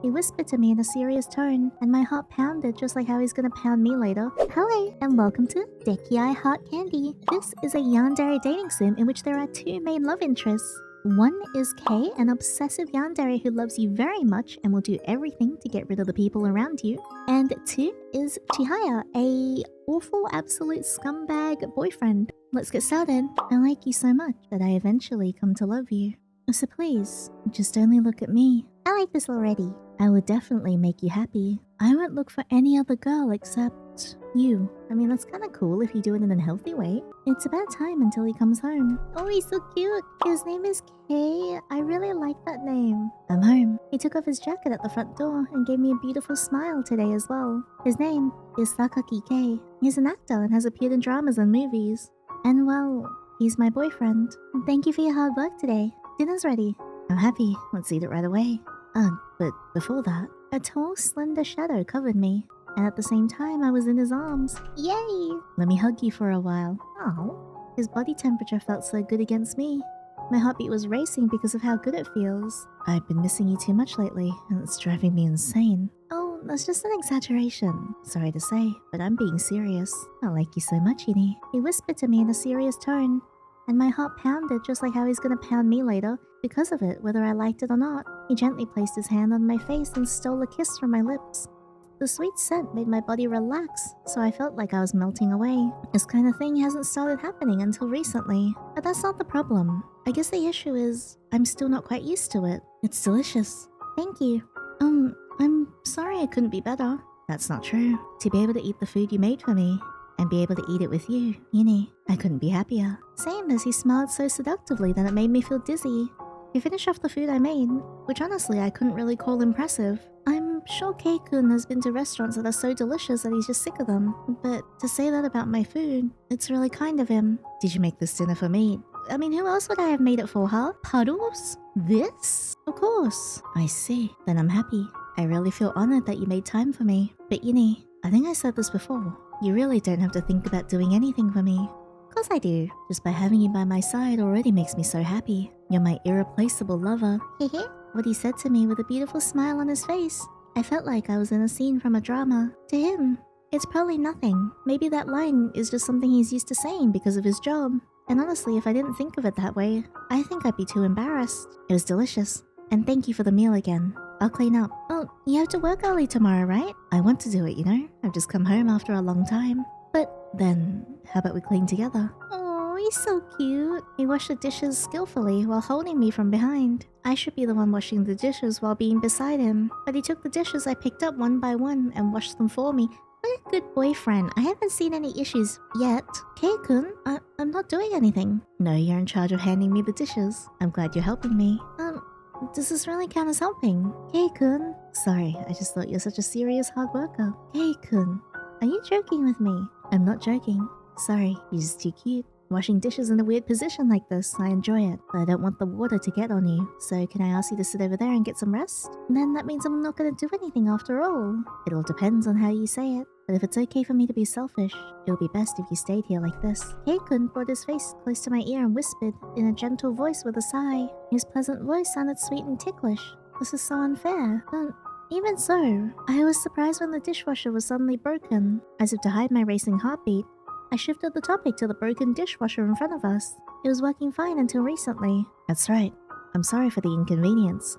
He whispered to me in a serious tone, and my heart pounded just like how he's gonna pound me later. Hello, and welcome to Dekiai Heart Candy. This is a Yandere dating sim in which there are two main love interests. One is Kei, an obsessive Yandere who loves you very much and will do everything to get rid of the people around you. And two is Chihaya, a awful absolute scumbag boyfriend. Let's get started. I like you so much that I eventually come to love you. So please, just only look at me. I like this already. I would definitely make you happy. I won't look for any other girl except you. I mean, that's kind of cool if you do it in a healthy way. It's about time until he comes home. Oh, he's so cute. His name is Kei. I really like that name. I'm home. He took off his jacket at the front door and gave me a beautiful smile today as well. His name is Sakaki Kei. He's an actor and has appeared in dramas and movies. And well, he's my boyfriend. Thank you for your hard work today. Dinner's ready. I'm happy. Let's eat it right away. But before that, a tall, slender shadow covered me. And at the same time, I was in his arms. Yay! Let me hug you for a while. Oh. His body temperature felt so good against me. My heartbeat was racing because of how good it feels. I've been missing you too much lately, and it's driving me insane. Oh, that's just an exaggeration. Sorry to say, but I'm being serious. I like you so much, Yandere. He whispered to me in a serious tone. And my heart pounded just like how he's gonna pound me later, because of it, whether I liked it or not. He gently placed his hand on my face and stole a kiss from my lips. The sweet scent made my body relax, so I felt like I was melting away. This kind of thing hasn't started happening until recently, but that's not the problem. I guess the issue is, I'm still not quite used to it. It's delicious. Thank you. I'm sorry I couldn't be better. That's not true. To be able to eat the food you made for me, and be able to eat it with you, Yandere, I couldn't be happier. Same as he smiled so seductively that it made me feel dizzy. He finished off the food I made, which honestly I couldn't really call impressive. I'm sure Kei-kun has been to restaurants that are so delicious that he's just sick of them, but to say that about my food, it's really kind of him. Did you make this dinner for me? I mean, who else would I have made it for, huh? Puddles? This? Of course. I see. Then I'm happy. I really feel honored that you made time for me. But Yandere, I think I said this before. You really don't have to think about doing anything for me. Of course I do. Just by having you by my side already makes me so happy. You're my irreplaceable lover. Hehe. What he said to me with a beautiful smile on his face. I felt like I was in a scene from a drama. To him, it's probably nothing. Maybe that line is just something he's used to saying because of his job. And honestly, if I didn't think of it that way, I think I'd be too embarrassed. It was delicious. And thank you for the meal again. I'll clean up. Oh, you have to work early tomorrow, right? I want to do it, you know? I've just come home after a long time. But then, how about we clean together? Oh, he's so cute. He washed the dishes skillfully while holding me from behind. I should be the one washing the dishes while being beside him. But he took the dishes I picked up one by one and washed them for me. What a good boyfriend. I haven't seen any issues yet. Kei-kun, I'm not doing anything. No, you're in charge of handing me the dishes. I'm glad you're helping me. Does this really count as helping? Kei-kun. Sorry, I just thought you're such a serious hard worker. Kei-kun, are you joking with me? I'm not joking. Sorry, you're just too cute. Washing dishes in a weird position like this, I enjoy it, but I don't want the water to get on you. So can I ask you to sit over there and get some rest? Then that means I'm not gonna do anything after all. It all depends on how you say it. But if it's okay for me to be selfish, it'll be best if you stayed here like this. Kei-kun brought his face close to my ear and whispered in a gentle voice with a sigh. His pleasant voice sounded sweet and ticklish. This is so unfair. But even so, I was surprised when the dishwasher was suddenly broken. As if to hide my racing heartbeat, I shifted the topic to the broken dishwasher in front of us. It was working fine until recently. That's right. I'm sorry for the inconvenience.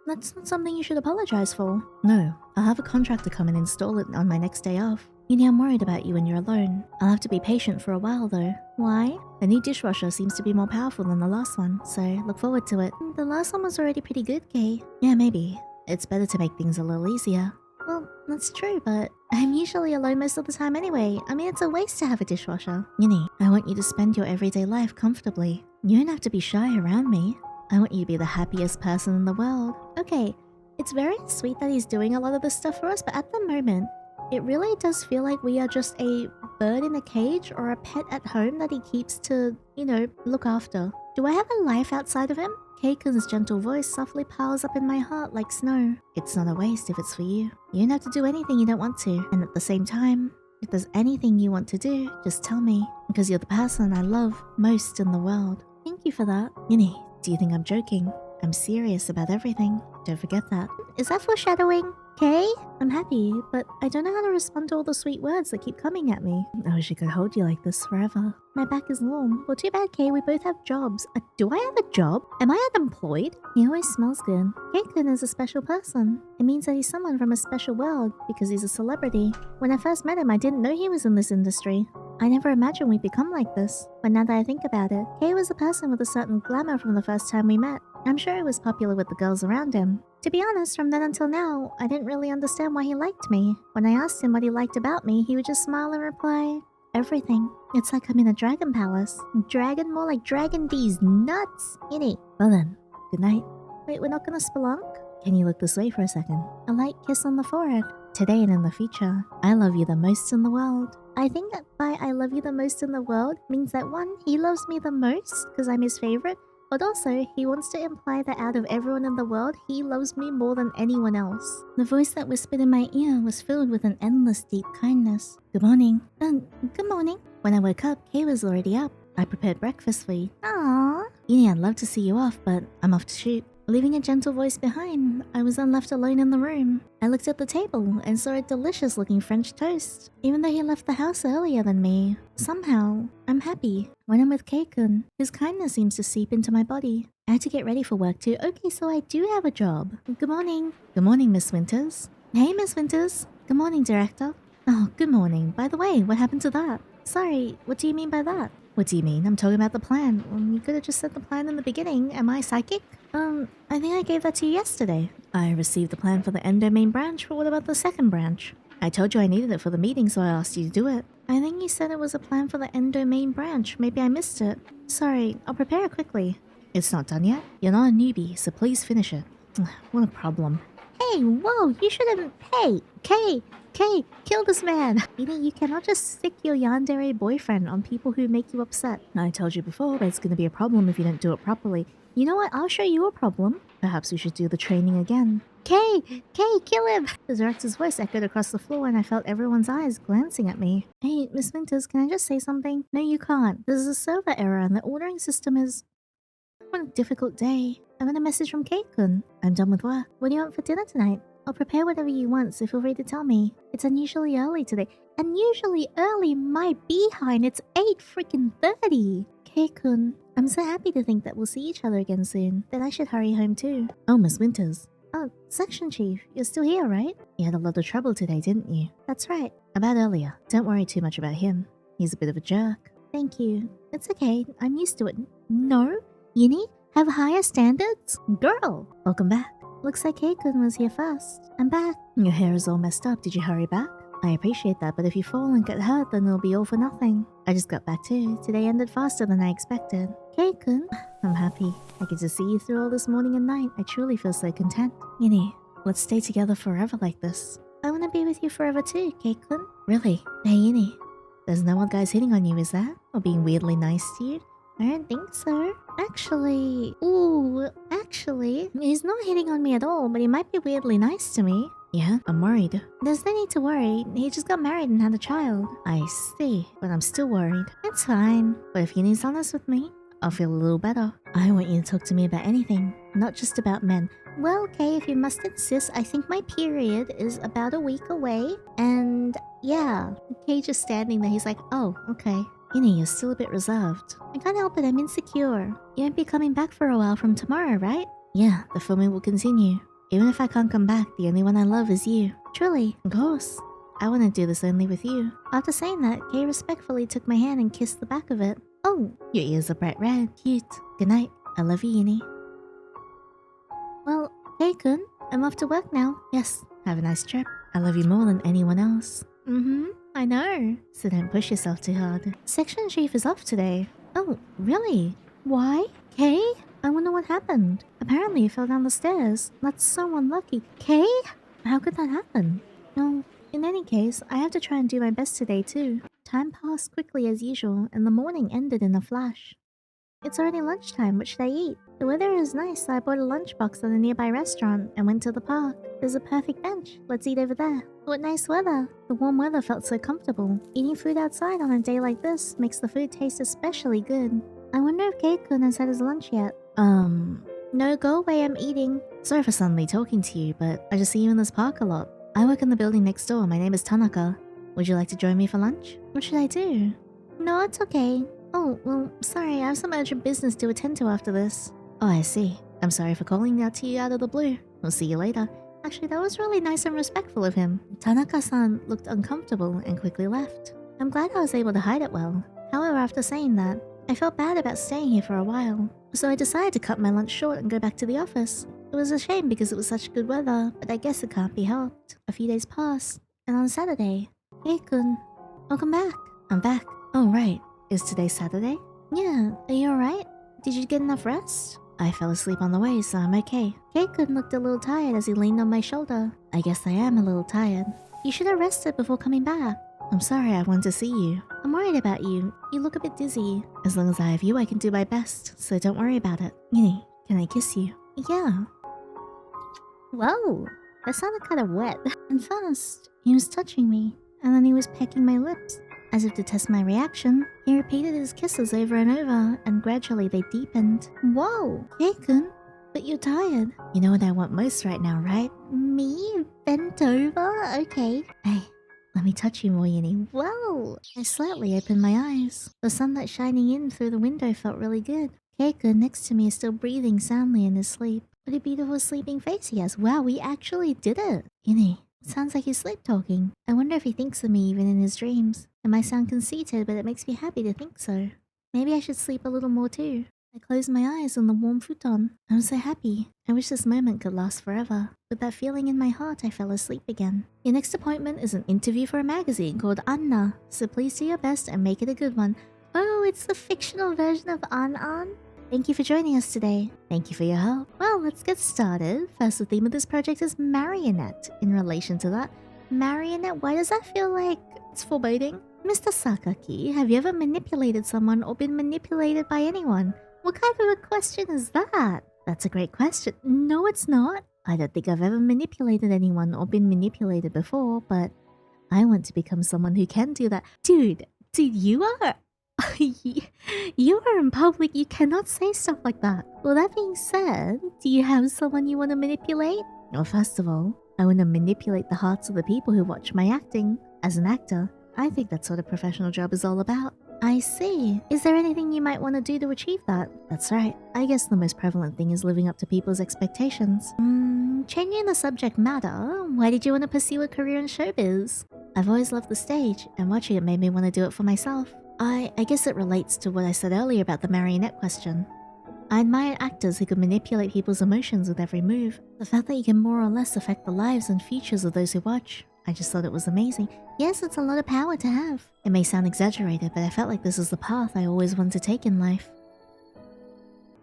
That's not something you should apologize for. No, I'll have a contractor come and install it on my next day off. Yandere, I'm worried about you when you're alone. I'll have to be patient for a while though. Why? The new dishwasher seems to be more powerful than the last one, so look forward to it. The last one was already pretty good, Kei. Yeah, maybe. It's better to make things a little easier. Well, that's true, but I'm usually alone most of the time anyway. I mean, it's a waste to have a dishwasher. Yandere, I want you to spend your everyday life comfortably. You don't have to be shy around me. I want you to be the happiest person in the world. Okay, it's very sweet that he's doing a lot of this stuff for us, but at the moment, it really does feel like we are just a bird in a cage or a pet at home that he keeps to, you know, look after. Do I have a life outside of him? Kei-kun's gentle voice softly piles up in my heart like snow. It's not a waste if it's for you. You don't have to do anything you don't want to. And at the same time, if there's anything you want to do, just tell me. Because you're the person I love most in the world. Thank you for that. Yandere, do you think I'm joking? I'm serious about everything. Don't forget that. Is that foreshadowing? Kei? I'm happy, but I don't know how to respond to all the sweet words that keep coming at me. I wish I could hold you like this forever. My back is warm. Well, too bad, Kei. We both have jobs. Do I have a job? Am I unemployed? He always smells good. Kei-kun is a special person. It means that he's someone from a special world because he's a celebrity. When I first met him, I didn't know he was in this industry. I never imagined we'd become like this. But now that I think about it, Kei was a person with a certain glamour from the first time we met. I'm sure he was popular with the girls around him. To be honest, from then until now, I didn't really understand why he liked me. When I asked him what he liked about me, he would just smile and reply, everything. It's like I'm in a dragon palace. Dragon? More like Dragon D's nuts. Yinny. Well then, good night. Wait, we're not gonna spelunk? Can you look this way for a second? A light kiss on the forehead. Today and in the future, I love you the most in the world. I think that by I love you the most in the world means that one, he loves me the most because I'm his favorite, but also he wants to imply that out of everyone in the world, he loves me more than anyone else. The voice that whispered in my ear was filled with an endless deep kindness. Good morning. Good morning. When I woke up, Kei was already up. I prepared breakfast for you. Aww. Yinny, I'd love to see you off, but I'm off to shoot. Leaving a gentle voice behind, I was then left alone in the room. I looked at the table and saw a delicious-looking French toast. Even though he left the house earlier than me, somehow, I'm happy. When I'm with Kei-kun, his kindness seems to seep into my body. I had to get ready for work too. Okay, so I do have a job. Good morning. Good morning, Miss Winters. Hey, Miss Winters. Good morning, Director. Oh, good morning. By the way, what happened to that? Sorry, what do you mean by that? What do you mean? I'm talking about the plan. You could have just said the plan in the beginning. Am I psychic? I think I gave that to you yesterday. I received the plan for the end domain branch, but what about the second branch? I told you I needed it for the meeting, so I asked you to do it. I think you said it was a plan for the end domain branch. Maybe I missed it. Sorry, I'll prepare it quickly. It's not done yet. You're not a newbie, so please finish it. What a problem. Hey, whoa, you shouldn't... Hey, Kei, kill this man. You cannot just stick your Yandere boyfriend on people who make you upset. I told you before, but it's going to be a problem if you don't do it properly. You know what? I'll show you a problem. Perhaps we should do the training again. Kei, kill him! The director's voice echoed across the floor and I felt everyone's eyes glancing at me. Hey, Miss Winters, can I just say something? No, you can't. This is a server error and the ordering system is... What a difficult day. I got a message from Kei-kun. I'm done with work. What do you want for dinner tonight? I'll prepare whatever you want, so feel free to tell me. It's unusually early today. Unusually early, my behind. It's 8:30. Kei-kun, I'm so happy to think that we'll see each other again soon. Then I should hurry home too. Oh, Miss Winters. Oh, Section Chief, you're still here, right? You had a lot of trouble today, didn't you? That's right. About earlier. Don't worry too much about him. He's a bit of a jerk. Thank you. It's okay. I'm used to it. No? Yinny? Have higher standards? Girl! Welcome back. Looks like Kei-kun was here first. I'm back. Your hair is all messed up. Did you hurry back? I appreciate that, but if you fall and get hurt, then it'll be all for nothing. I just got back too. Today ended faster than I expected. Kei-kun, I'm happy. I get to see you through all this morning and night. I truly feel so content. Yinny, let's stay together forever like this. I want to be with you forever too, Kei-kun. Really? Hey, Yinny. There's no one guys hitting on you, is there? Or being weirdly nice to you? I don't think so. Actually, he's not hitting on me at all, but he might be weirdly nice to me. Yeah, I'm worried. There's no need to worry. He just got married and had a child. I see, but I'm still worried. It's fine. But if Yinny's honest with me, I'll feel a little better. I want you to talk to me about anything, not just about men. Well, Kei, if you must insist, I think my period is about a week away. And yeah, Kei just standing there, he's like, oh, okay. Yinny, you're still a bit reserved. I can't help it, I'm insecure. You won't be coming back for a while from tomorrow, right? Yeah, the filming will continue. Even if I can't come back, the only one I love is you. Truly, of course. I want to do this only with you. After saying that, Kei respectfully took my hand and kissed the back of it. Oh, your ears are bright red. Cute. Good night. I love you, Yinny. Well, Kei-kun, I'm off to work now. Yes, have a nice trip. I love you more than anyone else. I know. So don't push yourself too hard. Section Chief is off today. Oh, really? Why? Kei? I wonder what happened. Apparently he fell down the stairs. That's so unlucky. Kei? How could that happen? No, in any case, I have to try and do my best today too. Time passed quickly as usual, and the morning ended in a flash. It's already lunchtime. What should I eat? The weather is nice, so I bought a lunchbox at a nearby restaurant and went to the park. There's a perfect bench. Let's eat over there. What nice weather. The warm weather felt so comfortable. Eating food outside on a day like this makes the food taste especially good. I wonder if Kei-kun has had his lunch yet. No, go away, I'm eating. Sorry for suddenly talking to you, but I just see you in this park a lot. I work in the building next door. My name is Tanaka. Would you like to join me for lunch? What should I do? No, it's okay. Oh, well, sorry, I have some urgent business to attend to after this. Oh, I see. I'm sorry for calling out to you out of the blue. We'll see you later. Actually, that was really nice and respectful of him. Tanaka-san looked uncomfortable and quickly left. I'm glad I was able to hide it well. However, after saying that, I felt bad about staying here for a while. So I decided to cut my lunch short and go back to the office. It was a shame because it was such good weather, but I guess it can't be helped. A few days passed, and on Saturday... Hey-kun, welcome back. I'm back. Oh, right. Is today Saturday? Yeah, are you alright? Did you get enough rest? I fell asleep on the way, so I'm okay. Kei-kun looked a little tired as he leaned on my shoulder. I guess I am a little tired. You should have rested before coming back. I'm sorry I wanted to see you. I'm worried about you. You look a bit dizzy. As long as I have you, I can do my best, so don't worry about it. Yinny, can I kiss you? Yeah. Whoa, that sounded kind of wet. And first, he was touching me, and then he was pecking my lips. As if to test my reaction, he repeated his kisses over and over, and gradually they deepened. Whoa, Kei-kun, but you're tired. You know what I want most right now, right? Me? Bent over? Okay. Hey, let me touch you more, Yinny. Whoa! I slightly opened my eyes. The sunlight shining in through the window felt really good. Kei-kun next to me is still breathing soundly in his sleep. What a beautiful sleeping face he has. Wow, we actually did it. Yinny, it sounds like he's sleep talking. I wonder if he thinks of me even in his dreams. It might sound conceited, but it makes me happy to think so. Maybe I should sleep a little more too. I closed my eyes on the warm futon. I was so happy. I wish this moment could last forever. With that feeling in my heart, I fell asleep again. Your next appointment is an interview for a magazine called Anna, so please do your best and make it a good one. Oh, it's the fictional version of An-An? Thank you for joining us today. Thank you for your help. Well, let's get started. First, the theme of this project is marionette. In relation to that, marionette, why does that feel like it's foreboding? Mr. Sakaki, have you ever manipulated someone or been manipulated by anyone? What kind of a question is that? That's a great question. No, it's not. I don't think I've ever manipulated anyone or been manipulated before, but I want to become someone who can do that. Dude, you are... you are in public. You cannot say stuff like that. Well, that being said, do you have someone you want to manipulate? Well, first of all, I want to manipulate the hearts of the people who watch my acting. As an actor, I think that's what a professional job is all about. I see. Is there anything you might want to do to achieve that? That's right. I guess the most prevalent thing is living up to people's expectations. Changing the subject matter, why did you want to pursue a career in showbiz? I've always loved the stage, and watching it made me want to do it for myself. I guess it relates to what I said earlier about the marionette question. I admire actors who can manipulate people's emotions with every move. The fact that you can more or less affect the lives and futures of those who watch. I just thought it was amazing. Yes, it's a lot of power to have. It may sound exaggerated, but I felt like this is the path I always wanted to take in life.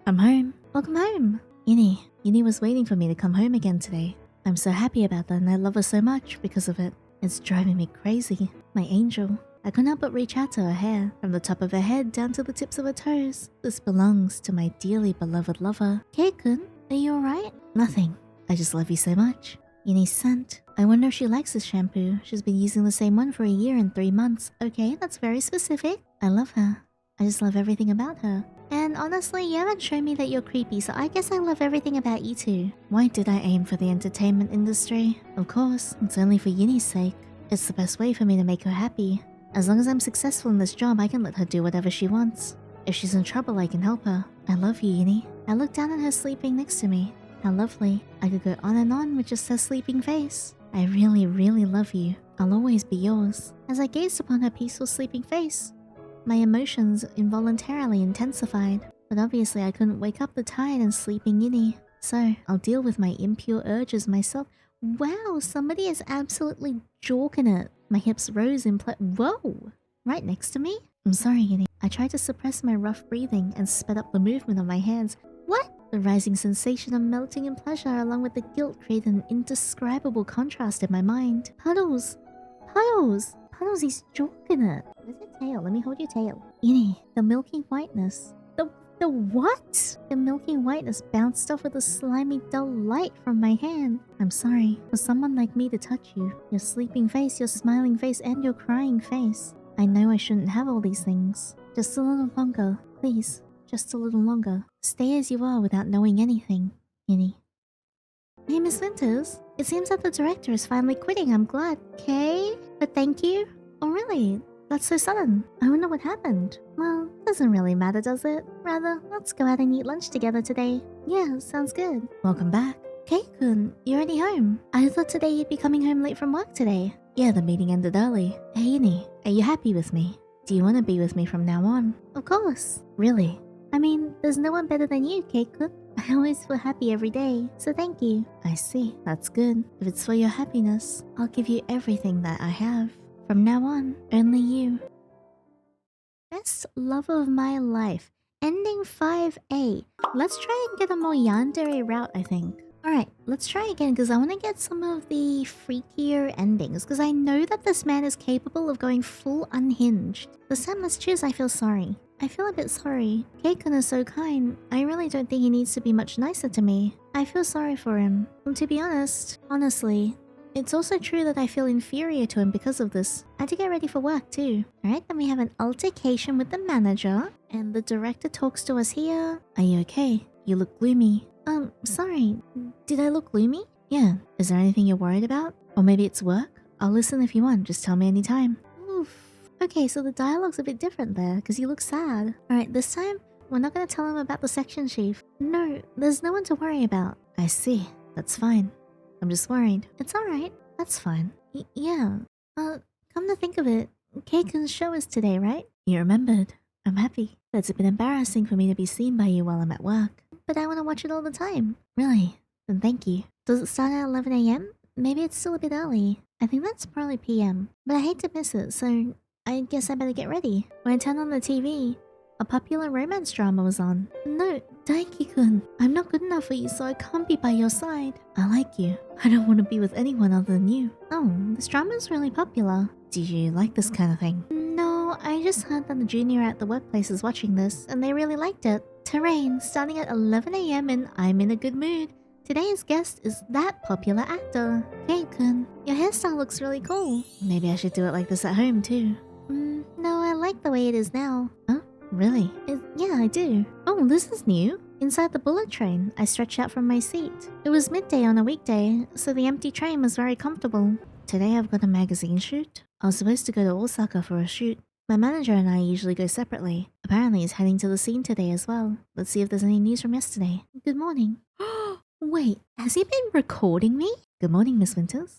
I'm home. Welcome home. Yinny was waiting for me to come home again today. I'm so happy about that, and I love her so much because of it. It's driving me crazy. My angel. I couldn't help but reach out to her hair, from the top of her head down to the tips of her toes. This belongs to my dearly beloved lover. Kei-kun, are you alright? Nothing. I just love you so much. Yinny's scent. I wonder if she likes this shampoo. She's been using the same one for a year and 3 months. Okay, that's very specific. I love her. I just love everything about her. And honestly, you haven't shown me that you're creepy, so I guess I love everything about you too. Why did I aim for the entertainment industry? Of course, it's only for Yinny's sake. It's the best way for me to make her happy. As long as I'm successful in this job, I can let her do whatever she wants. If she's in trouble, I can help her. I love you, Yinny. I looked down at her sleeping next to me. How lovely. I could go on and on with just her sleeping face. I really, really love you. I'll always be yours. As I gazed upon her peaceful sleeping face, my emotions involuntarily intensified. But obviously I couldn't wake up the tired and sleeping Yinny. So I'll deal with my impure urges myself. Wow, somebody is absolutely jorking it. My hips rose in whoa! Right next to me? I'm sorry, Yinny. I tried to suppress my rough breathing and sped up the movement of my hands. What? The rising sensation of melting in pleasure along with the guilt created an indescribable contrast in my mind. Puddles! Puddles! Puddles, he's jorking it. Where's your tail? Let me hold your tail. Yinny, the milky whiteness. The what? The milky whiteness bounced off with a slimy dull light from my hand. I'm sorry. For someone like me to touch you, your sleeping face, your smiling face, and your crying face. I know I shouldn't have all these things. Just a little longer, please. just a little longer. Stay as you are without knowing anything, Yinny. Hey, Miss Winters. It seems that the director is finally quitting. I'm glad. Okay, but thank you. Oh, really? That's so sudden. I wonder what happened. Well, doesn't really matter, does it? Rather, let's go out and eat lunch together today. Yeah, sounds good. Welcome back. Kei-kun, you're already home. I thought today you'd be coming home late from work today. Yeah, the meeting ended early. Hey, Yinny, are you happy with me? Do you want to be with me from now on? Of course. Really? I mean, there's no one better than you, Kei-kun. I always feel happy every day, so thank you. I see, that's good. If it's for your happiness, I'll give you everything that I have. From now on, only you. Best love of my life. Ending 5A. Let's try and get a more yandere route, I think. Alright, let's try again because I want to get some of the freakier endings because I know that this man is capable of going full unhinged. This time let's choose I feel sorry. I feel a bit sorry. Kei-kun is so kind. I really don't think he needs to be much nicer to me. I feel sorry for him. And to be honestly, it's also true that I feel inferior to him because of this. I had to get ready for work too. Alright, then we have an altercation with the manager. And the director talks to us here. Are you okay? You look gloomy. Sorry. Did I look gloomy? Yeah. Is there anything you're worried about? Or maybe it's work? I'll listen if you want. Just tell me anytime. Oof. Okay, so the dialogue's a bit different there because you look sad. Alright, this time, we're not going to tell him about the section chief. No, there's no one to worry about. I see. That's fine. I'm just worried. It's alright. That's fine. Yeah. Come to think of it, Kei-kun's show is today, right? You remembered. I'm happy. But it's a bit embarrassing for me to be seen by you while I'm at work. But I want to watch it all the time. Really? Then thank you. Does it start at 11 AM? Maybe it's still a bit early. I think that's probably PM. But I hate to miss it, so I guess I better get ready. When I turned on the TV, a popular romance drama was on. No, Daiki-kun, I'm not good enough for you, so I can't be by your side. I like you. I don't want to be with anyone other than you. Oh, this drama is really popular. Do you like this kind of thing? No, I just heard that the junior at the workplace is watching this, and they really liked it. Terrain, starting at 11 AM and I'm in a good mood. Today's guest is that popular actor. Kei-kun, your hairstyle looks really cool. Maybe I should do it like this at home too. No, I like the way it is now. Huh? Really? Yeah, I do. Oh, this is new. Inside the bullet train, I stretched out from my seat. It was midday on a weekday, so the empty train was very comfortable. Today I've got a magazine shoot. I was supposed to go to Osaka for a shoot. My manager and I usually go separately. Apparently he's heading to the scene today as well. Let's see if there's any news from yesterday. Good morning. Wait, has he been recording me? Good morning, Miss Winters.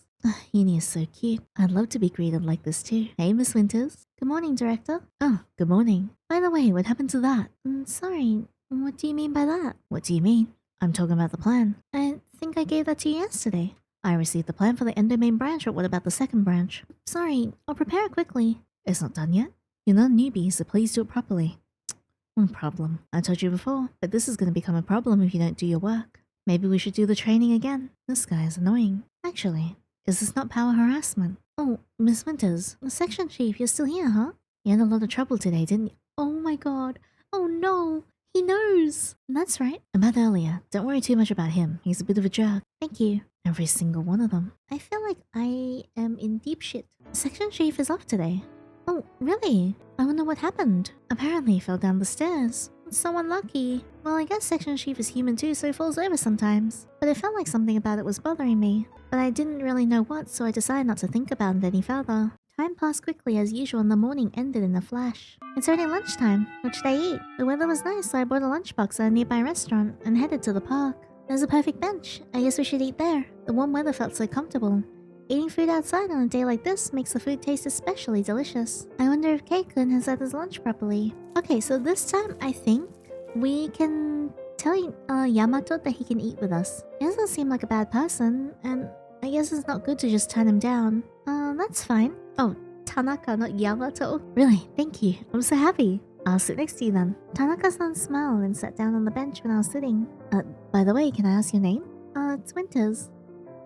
Yinny is so cute. I'd love to be greeted like this too. Hey, Miss Winters. Good morning, Director. Oh, good morning. By the way, what happened to that? Sorry, what do you mean by that? What do you mean? I'm talking about the plan. I think I gave that to you yesterday. I received the plan for the Endomain branch, or what about the second branch? Sorry, I'll prepare it quickly. It's not done yet? You're not a newbie, so please do it properly. No problem. I told you before, but this is going to become a problem if you don't do your work. Maybe we should do the training again. This guy is annoying. Actually, is this not power harassment? Oh, Miss Winters, the section chief, you're still here, huh? You had a lot of trouble today, didn't you? Oh my god. Oh no. He knows. That's right. About earlier. Don't worry too much about him. He's a bit of a jerk. Thank you. Every single one of them. I feel like I am in deep shit. The section chief is off today. Oh, really? I wonder what happened. Apparently he fell down the stairs. It's so unlucky. Well, I guess section chief is human too, so he falls over sometimes. But it felt like something about it was bothering me. But I didn't really know what, so I decided not to think about it any further. Time passed quickly as usual and the morning ended in a flash. It's already lunchtime. What should I eat? The weather was nice, so I bought a lunchbox at a nearby restaurant and headed to the park. There's a perfect bench. I guess we should eat there. The warm weather felt so comfortable. Eating food outside on a day like this makes the food taste especially delicious. I wonder if Kei-kun has had his lunch properly. Okay, so this time I think we can tell Yamato that he can eat with us. He doesn't seem like a bad person, and I guess it's not good to just turn him down. That's fine. Oh, Tanaka, not Yamato. Really, thank you. I'm so happy. I'll sit next to you then. Tanaka-san smiled and sat down on the bench when I was sitting. By the way, can I ask your name? It's Winters.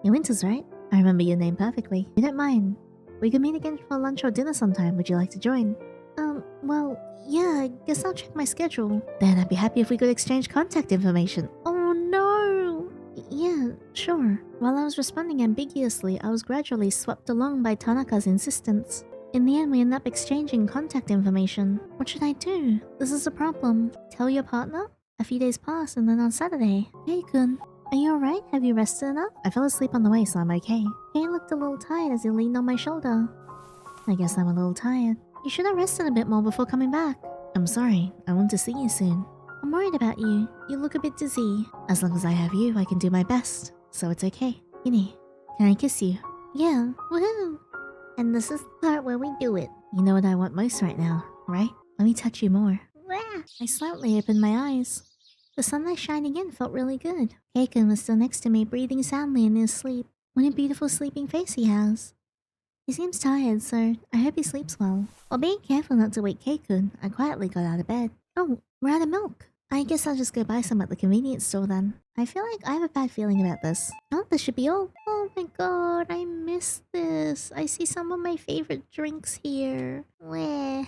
You're Winters, right? I remember your name perfectly. You don't mind. We could meet again for lunch or dinner sometime. Would you like to join? Well, yeah, I guess I'll check my schedule. Then I'd be happy if we could exchange contact information. Oh no! Yeah, sure. While I was responding ambiguously, I was gradually swept along by Tanaka's insistence. In the end, we end up exchanging contact information. What should I do? This is a problem. Tell your partner? A few days pass, and then on Saturday, Kei-kun, are you alright? Have you rested enough? I fell asleep on the way, so I'm okay. Kei looked a little tired as he leaned on my shoulder. I guess I'm a little tired. You should have rested a bit more before coming back. I'm sorry. I want to see you soon. I'm worried about you. You look a bit dizzy. As long as I have you, I can do my best. So it's okay. Yinny, can I kiss you? Yeah. Woohoo! And this is the part where we do it. You know what I want most right now, right? Let me touch you more. I slightly opened my eyes. The sunlight shining in felt really good. Kei-kun was still next to me, breathing soundly in his sleep. What a beautiful sleeping face he has. He seems tired, so I hope he sleeps well. While being careful not to wake Kei-kun, I quietly got out of bed. Oh, we're out of milk. I guess I'll just go buy some at the convenience store then. I feel like I have a bad feeling about this. Oh, this should be all. Oh my god, I miss this. I see some of my favorite drinks here. Weh.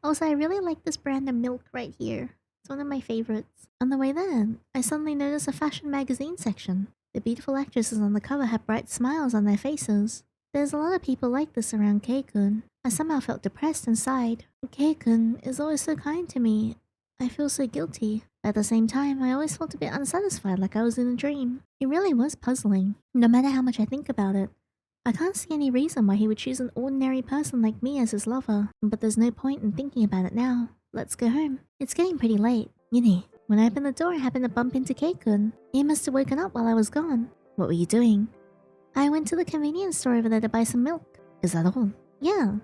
Also, I really like this brand of milk right here. It's one of my favorites. On the way there, I suddenly noticed a fashion magazine section. The beautiful actresses on the cover had bright smiles on their faces. There's a lot of people like this around Kei-kun. I somehow felt depressed and sighed. Kei-kun is always so kind to me. I feel so guilty. At the same time, I always felt a bit unsatisfied, like I was in a dream. It really was puzzling. No matter how much I think about it, I can't see any reason why he would choose an ordinary person like me as his lover. But there's no point in thinking about it now. Let's go home. It's getting pretty late. Yinny, when I opened the door, I happened to bump into Kei-kun. He must have woken up while I was gone. What were you doing? I went to the convenience store over there to buy some milk. Is that all? Yeah.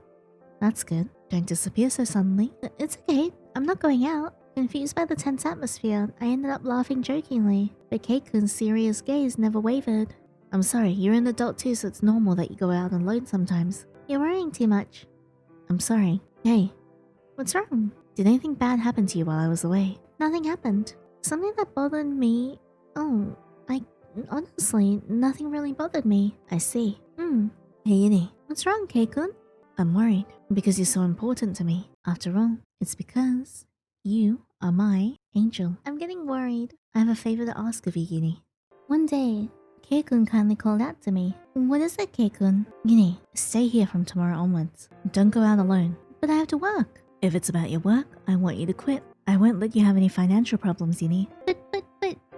That's good. Don't disappear so suddenly. It's okay. I'm not going out. Confused by the tense atmosphere, I ended up laughing jokingly, but Kei-kun's serious gaze never wavered. I'm sorry, you're an adult too, so it's normal that you go out alone sometimes. You're worrying too much. I'm sorry. Hey, what's wrong? Did anything bad happen to you while I was away? Nothing happened. Something that bothered me... Oh, honestly, nothing really bothered me. I see. Hey, Yinny. What's wrong, Kei-kun? I'm worried, because you're so important to me. After all, it's because you are my angel. I'm getting worried. I have a favor to ask of you, Yinny. One day, Kei-kun kindly called out to me. What is it, Kei-kun? Yinny, stay here from tomorrow onwards. Don't go out alone. But I have to work. If it's about your work, I want you to quit. I won't let you have any financial problems, Yinny. But,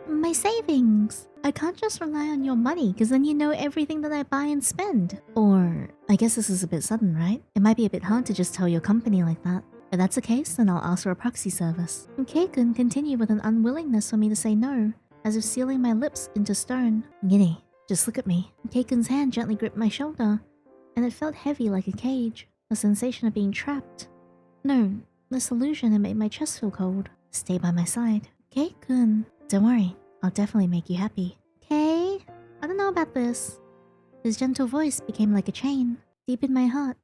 my savings. I can't just rely on your money, because then you know everything that I buy and spend. Or, I guess this is a bit sudden, right? It might be a bit hard to just tell your company like that. If that's the case, then I'll ask for a proxy service. And Kei-kun continued with an unwillingness for me to say no, as if sealing my lips into stone. Yinny, just look at me. Kei-kun's hand gently gripped my shoulder, and it felt heavy like a cage, a sensation of being trapped. No, this illusion had made my chest feel cold. Stay by my side. Kei-kun, don't worry, I'll definitely make you happy. Kei, I don't know about this. His gentle voice became like a chain, deep in my heart.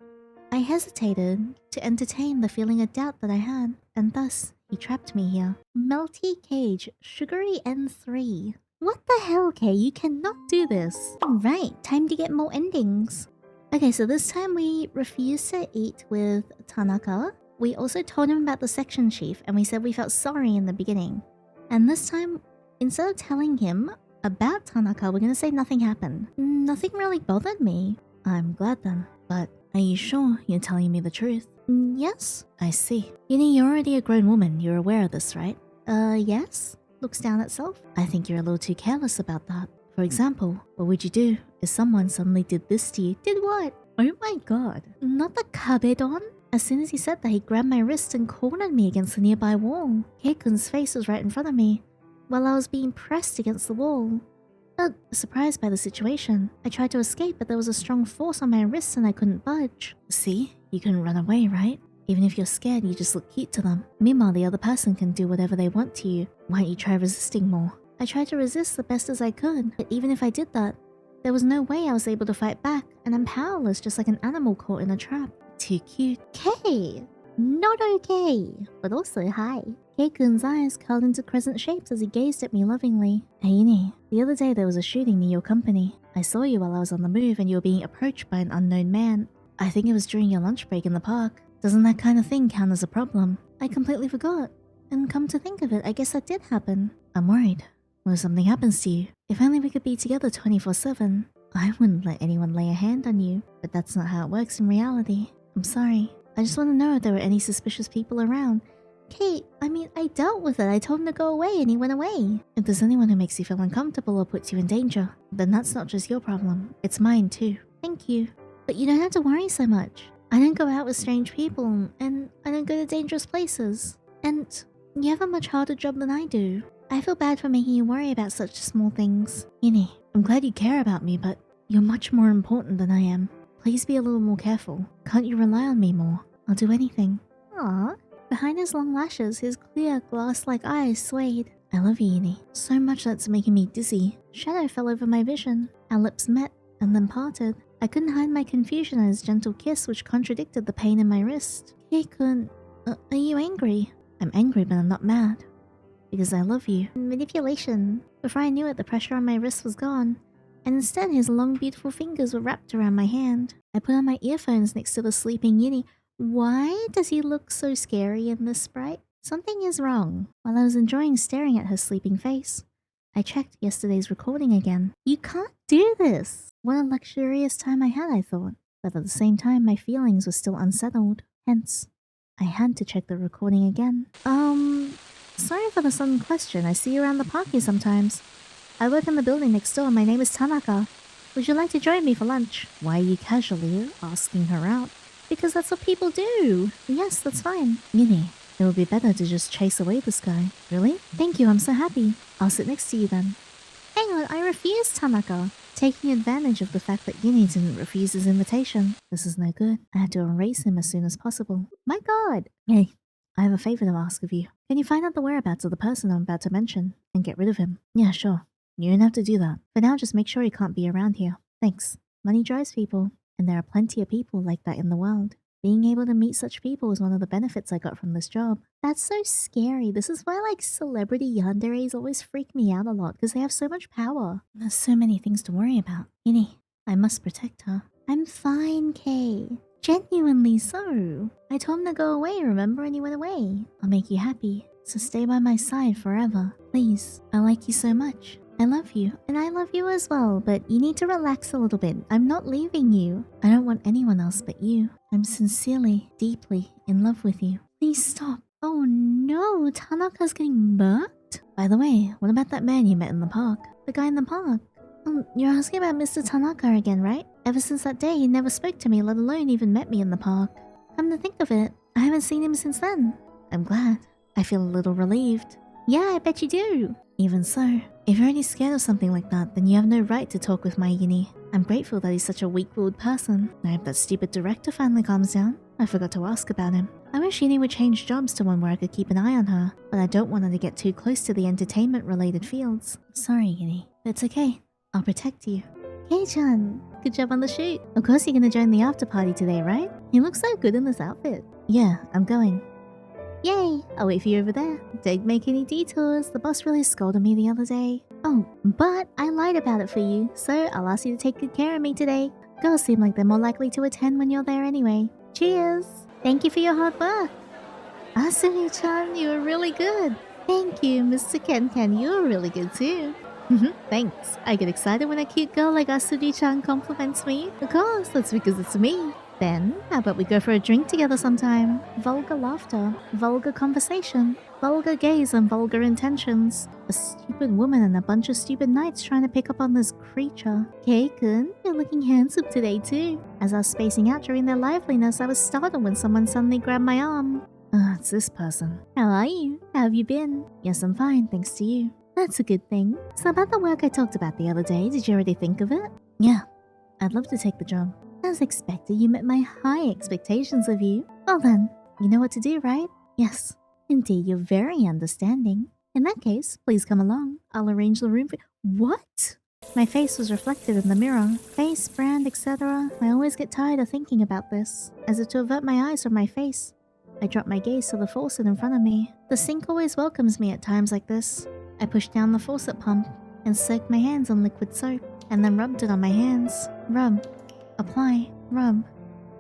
I hesitated to entertain the feeling of doubt that I had, and thus he trapped me here. Melty cage, sugary N3. What the hell, Kei? You cannot do this. Right, time to get more endings. Okay, so this time we refused to eat with Tanaka. We also told him about the section chief, and we said we felt sorry in the beginning. And this time, instead of telling him about Tanaka, we're gonna say nothing happened. Nothing really bothered me. I'm glad then. But are you sure you're telling me the truth? Yes. I see. Yinny, you're already a grown woman. You're aware of this, right? Yes. Looks down at self. I think you're a little too careless about that. For example, what would you do if someone suddenly did this to you? Did what? Oh my god. Not the kabedon? As soon as he said that, he grabbed my wrist and cornered me against the nearby wall. Kei-kun's face was right in front of me, while I was being pressed against the wall. Surprised by the situation, I tried to escape, but there was a strong force on my wrist and I couldn't budge. See? You couldn't run away, right? Even if you're scared, you just look cute to them. Meanwhile, the other person can do whatever they want to you. Why don't you try resisting more? I tried to resist the best as I could, but even if I did that, there was no way I was able to fight back, and I'm powerless just like an animal caught in a trap. Too cute. Kei! Not okay, but also hi. Kei-kun's eyes curled into crescent shapes as he gazed at me lovingly. Hey, Yinny, the other day there was a shooting near your company. I saw you while I was on the move and you were being approached by an unknown man. I think it was during your lunch break in the park. Doesn't that kind of thing count as a problem? I completely forgot. And come to think of it, I guess that did happen. I'm worried. What if something happens to you? If only we could be together 24/7. I wouldn't let anyone lay a hand on you, but that's not how it works in reality. I'm sorry. I just want to know if there were any suspicious people around. Kate, I mean, I dealt with it. I told him to go away and he went away. If there's anyone who makes you feel uncomfortable or puts you in danger, then that's not just your problem. It's mine too. Thank you. But you don't have to worry so much. I don't go out with strange people, and I don't go to dangerous places. And you have a much harder job than I do. I feel bad for making you worry about such small things. Yinny, I'm glad you care about me, but you're much more important than I am. Please be a little more careful. Can't you rely on me more? I'll do anything. Aww. Behind his long lashes, his clear, glass-like eyes swayed. I love you, Yinny. So much that's making me dizzy. Shadow fell over my vision. Our lips met, and then parted. I couldn't hide my confusion at his gentle kiss, which contradicted the pain in my wrist. Kei-kun, are you angry? I'm angry, but I'm not mad. Because I love you. Manipulation. Before I knew it, the pressure on my wrist was gone, and instead his long, beautiful fingers were wrapped around my hand. I put on my earphones next to the sleeping Yinny. Why does he look so scary in this sprite? Something is wrong. While I was enjoying staring at her sleeping face, I checked yesterday's recording again. You can't do this! What a luxurious time I had, I thought. But at the same time, my feelings were still unsettled. Hence, I had to check the recording again. Sorry for the sudden question. I see you around the park here sometimes. I work in the building next door. My name is Tanaka. Would you like to join me for lunch? Why are you casually asking her out? Because that's what people do. Yes, that's fine. Yinny, it would be better to just chase away this guy. Really? Thank you, I'm so happy. I'll sit next to you then. Hang on, I refuse, Tanaka. Taking advantage of the fact that Yinny didn't refuse his invitation. This is no good. I had to erase him as soon as possible. My god! Hey, I have a favor to ask of you. Can you find out the whereabouts of the person I'm about to mention and get rid of him? Yeah, sure. You don't have to do that. For now, just make sure he can't be around here. Thanks. Money drives people. And there are plenty of people like that in the world. Being able to meet such people is one of the benefits I got from this job. That's so scary. This is why celebrity yanderes always freak me out a lot because they have so much power. There's so many things to worry about. Yinny, I must protect her. I'm fine, Kei. Genuinely so. I told him to go away, remember? And he went away. I'll make you happy. So stay by my side forever. Please. I like you so much. I love you, and I love you as well, but you need to relax a little bit. I'm not leaving you. I don't want anyone else but you. I'm sincerely, deeply in love with you. Please stop. Oh no, Tanaka's getting murked? By the way, what about that man you met in the park? The guy in the park? You're asking about Mr. Tanaka again, right? Ever since that day, he never spoke to me, let alone even met me in the park. Come to think of it, I haven't seen him since then. I'm glad. I feel a little relieved. Yeah, I bet you do. Even so, if you're only scared of something like that, then you have no right to talk with my Yinny. I'm grateful that he's such a weak-willed person. I hope that stupid director finally calms down. I forgot to ask about him. I wish Yinny would change jobs to one where I could keep an eye on her, but I don't want her to get too close to the entertainment-related fields. Sorry, Yinny. It's okay. I'll protect you. Kei-chan, good job on the shoot. Of course you're gonna join the after-party today, right? You look so good in this outfit. Yeah, I'm going. Yay! I'll wait for you over there. Don't make any detours. The boss really scolded me the other day. Oh, but I lied about it for you, so I'll ask you to take good care of me today. Girls seem like they're more likely to attend when you're there anyway. Cheers! Thank you for your hard work. Asumi-chan, you were really good. Thank you, Mr. Ken-Ken. You were really good too. Thanks. I get excited when a cute girl like Asumi-chan compliments me. Of course, that's because it's me. Then, how about we go for a drink together sometime? Vulgar laughter, vulgar conversation, vulgar gaze and vulgar intentions. A stupid woman and a bunch of stupid knights trying to pick up on this creature. Kei-kun, you're looking handsome today too. As I was spacing out during their liveliness, I was startled when someone suddenly grabbed my arm. It's this person. How are you? How have you been? Yes, I'm fine, thanks to you. That's a good thing. So about the work I talked about the other day, did you already think of it? Yeah, I'd love to take the job. As expected, you met my high expectations of you. Well then, you know what to do, right? Yes, indeed, you're very understanding. In that case, please come along. I'll arrange the room for— What? My face was reflected in the mirror. Face, brand, etc. I always get tired of thinking about this. As if to avert my eyes from my face, I drop my gaze to the faucet in front of me. The sink always welcomes me at times like this. I pushed down the faucet pump and soaked my hands in liquid soap, and then rubbed it on my hands. Rub. Apply, rub,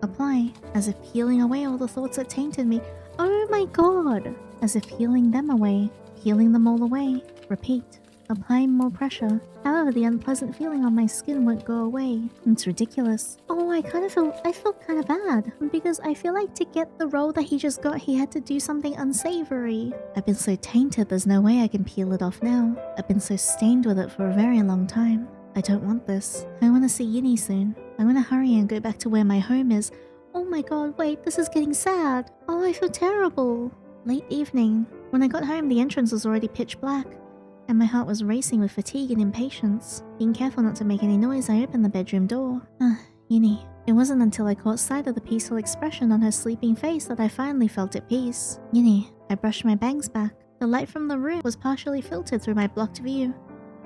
apply, as if peeling away all the thoughts that tainted me. Oh my god! As if peeling them away, peeling them all away. Repeat. applying more pressure. However, the unpleasant feeling on my skin won't go away. It's ridiculous. Oh, I felt kind of bad. Because I feel like to get the role that he just got, he had to do something unsavory. I've been so tainted, there's no way I can peel it off now. I've been so stained with it for a very long time. I don't want this. I want to see Yinny soon. I want to hurry and go back to where my home is. Oh my god, wait, this is getting sad. Oh, I feel terrible. Late evening. When I got home, the entrance was already pitch black, and my heart was racing with fatigue and impatience. Being careful not to make any noise, I opened the bedroom door. Yinny. It wasn't until I caught sight of the peaceful expression on her sleeping face that I finally felt at peace. Yinny. I brushed my bangs back. The light from the room was partially filtered through my blocked view.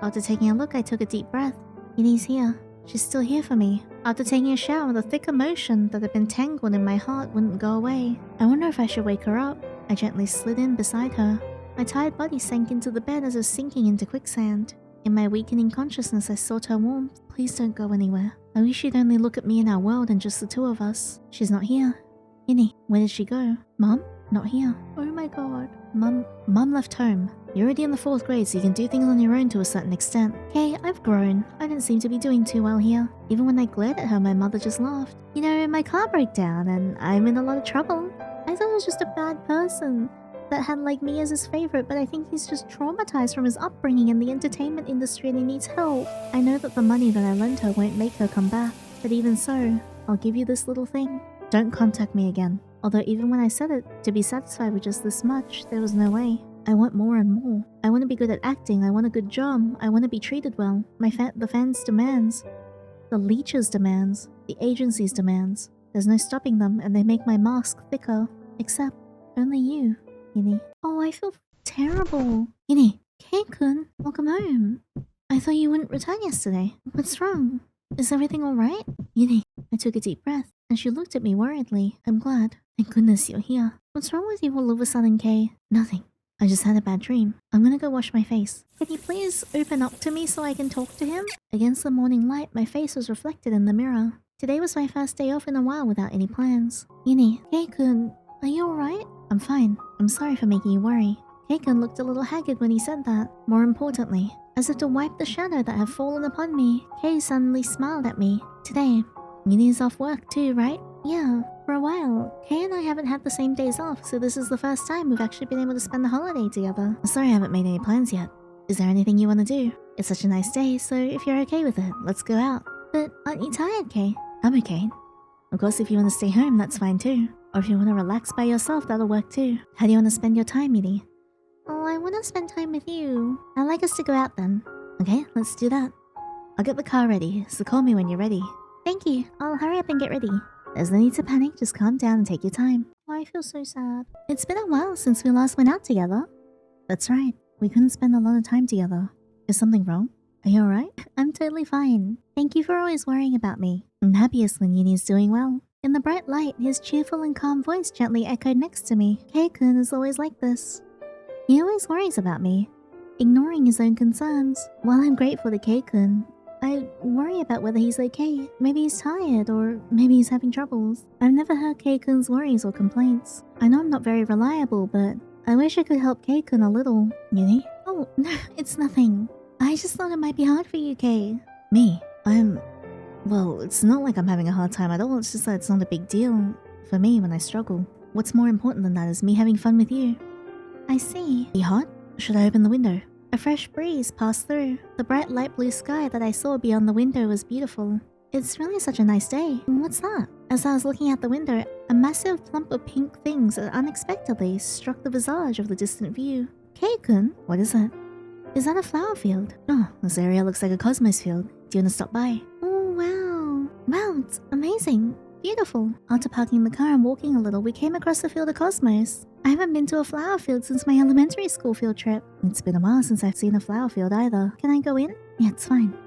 After taking a look, I took a deep breath. Yinny's here. She's still here for me. After taking a shower, the thick emotion that had been tangled in my heart wouldn't go away. I wonder if I should wake her up. I gently slid in beside her. My tired body sank into the bed as if sinking into quicksand. In my weakening consciousness, I sought her warmth. Please don't go anywhere. I wish you'd only look at me and our world and just the two of us. She's not here. Yinny, where did she go? Mom? Not here. Oh my god. Mom left home. You're already in the 4th grade, so you can do things on your own to a certain extent. Kei, I've grown. I don't seem to be doing too well here. Even when I glared at her, my mother just laughed. You know, my car broke down and I'm in a lot of trouble. I thought it was just a bad person that had like me as his favorite, but I think he's just traumatized from his upbringing in the entertainment industry and he needs help. I know that the money that I lent her won't make her come back, but even so, I'll give you this little thing. Don't contact me again. Although even when I said it, to be satisfied with just this much, there was no way. I want more and more. I want to be good at acting, I want a good job, I want to be treated well. The fans' demands. The leech's demands. The agency's demands. There's no stopping them, and they make my mask thicker. Except, only you, Yinny. Oh, I feel terrible. Yinny, Kei-kun, welcome home. I thought you wouldn't return yesterday. What's wrong? Is everything alright? Yinny. I took a deep breath, and she looked at me worriedly. I'm glad. Thank goodness you're here. What's wrong with you all of a sudden, Kei? Nothing. I just had a bad dream. I'm gonna go wash my face. Can you please open up to me so I can talk to him? Against the morning light, my face was reflected in the mirror. Today was my first day off in a while without any plans. Yinny, Kei-kun, are you alright? I'm fine. I'm sorry for making you worry. Kei-kun looked a little haggard when he said that. More importantly, as if to wipe the shadow that had fallen upon me, Kei suddenly smiled at me. Today, Yinny's off work too, right? Yeah, for a while. Kei and I haven't had the same days off, so this is the first time we've actually been able to spend the holiday together. Sorry I haven't made any plans yet. Is there anything you want to do? It's such a nice day, so if you're okay with it, let's go out. But aren't you tired, Kei? I'm okay. Of course, if you want to stay home, that's fine too. Or if you want to relax by yourself, that'll work too. How do you want to spend your time, Yinny? Oh, I want to spend time with you. I'd like us to go out then. Okay, let's do that. I'll get the car ready, so call me when you're ready. Thank you. I'll hurry up and get ready. There's no need to panic, just calm down and take your time. Oh, I feel so sad. It's been a while since we last went out together. That's right. We couldn't spend a lot of time together. Is something wrong? Are you alright? I'm totally fine. Thank you for always worrying about me. I'm happiest when Yinny's doing well. In the bright light, his cheerful and calm voice gently echoed next to me. Kei-kun is always like this. He always worries about me, ignoring his own concerns. While I'm grateful to Kei-kun, I worry about whether he's okay. Maybe he's tired, or maybe he's having troubles. I've never heard Kei-kun's worries or complaints. I know I'm not very reliable, but I wish I could help Kei-kun a little. Yinny? Oh, no, it's nothing. I just thought it might be hard for you, Kei. Me? Well, it's not like I'm having a hard time at all. It's just that it's not a big deal for me when I struggle. What's more important than that is me having fun with you. I see. Be hot? Should I open the window? A fresh breeze passed through. The bright light blue sky that I saw beyond the window was beautiful. It's really such a nice day. What's that? As I was looking out the window, a massive clump of pink things unexpectedly struck the visage of the distant view. Kei-kun? What is it? Is that a flower field? Oh, this area looks like a cosmos field. Do you want to stop by? Oh, wow. Wow, it's amazing. Beautiful. After parking the car and walking a little, we came across the field of cosmos. I haven't been to a flower field since my elementary school field trip. It's been a while since I've seen a flower field either. Can I go in? Yeah, it's fine.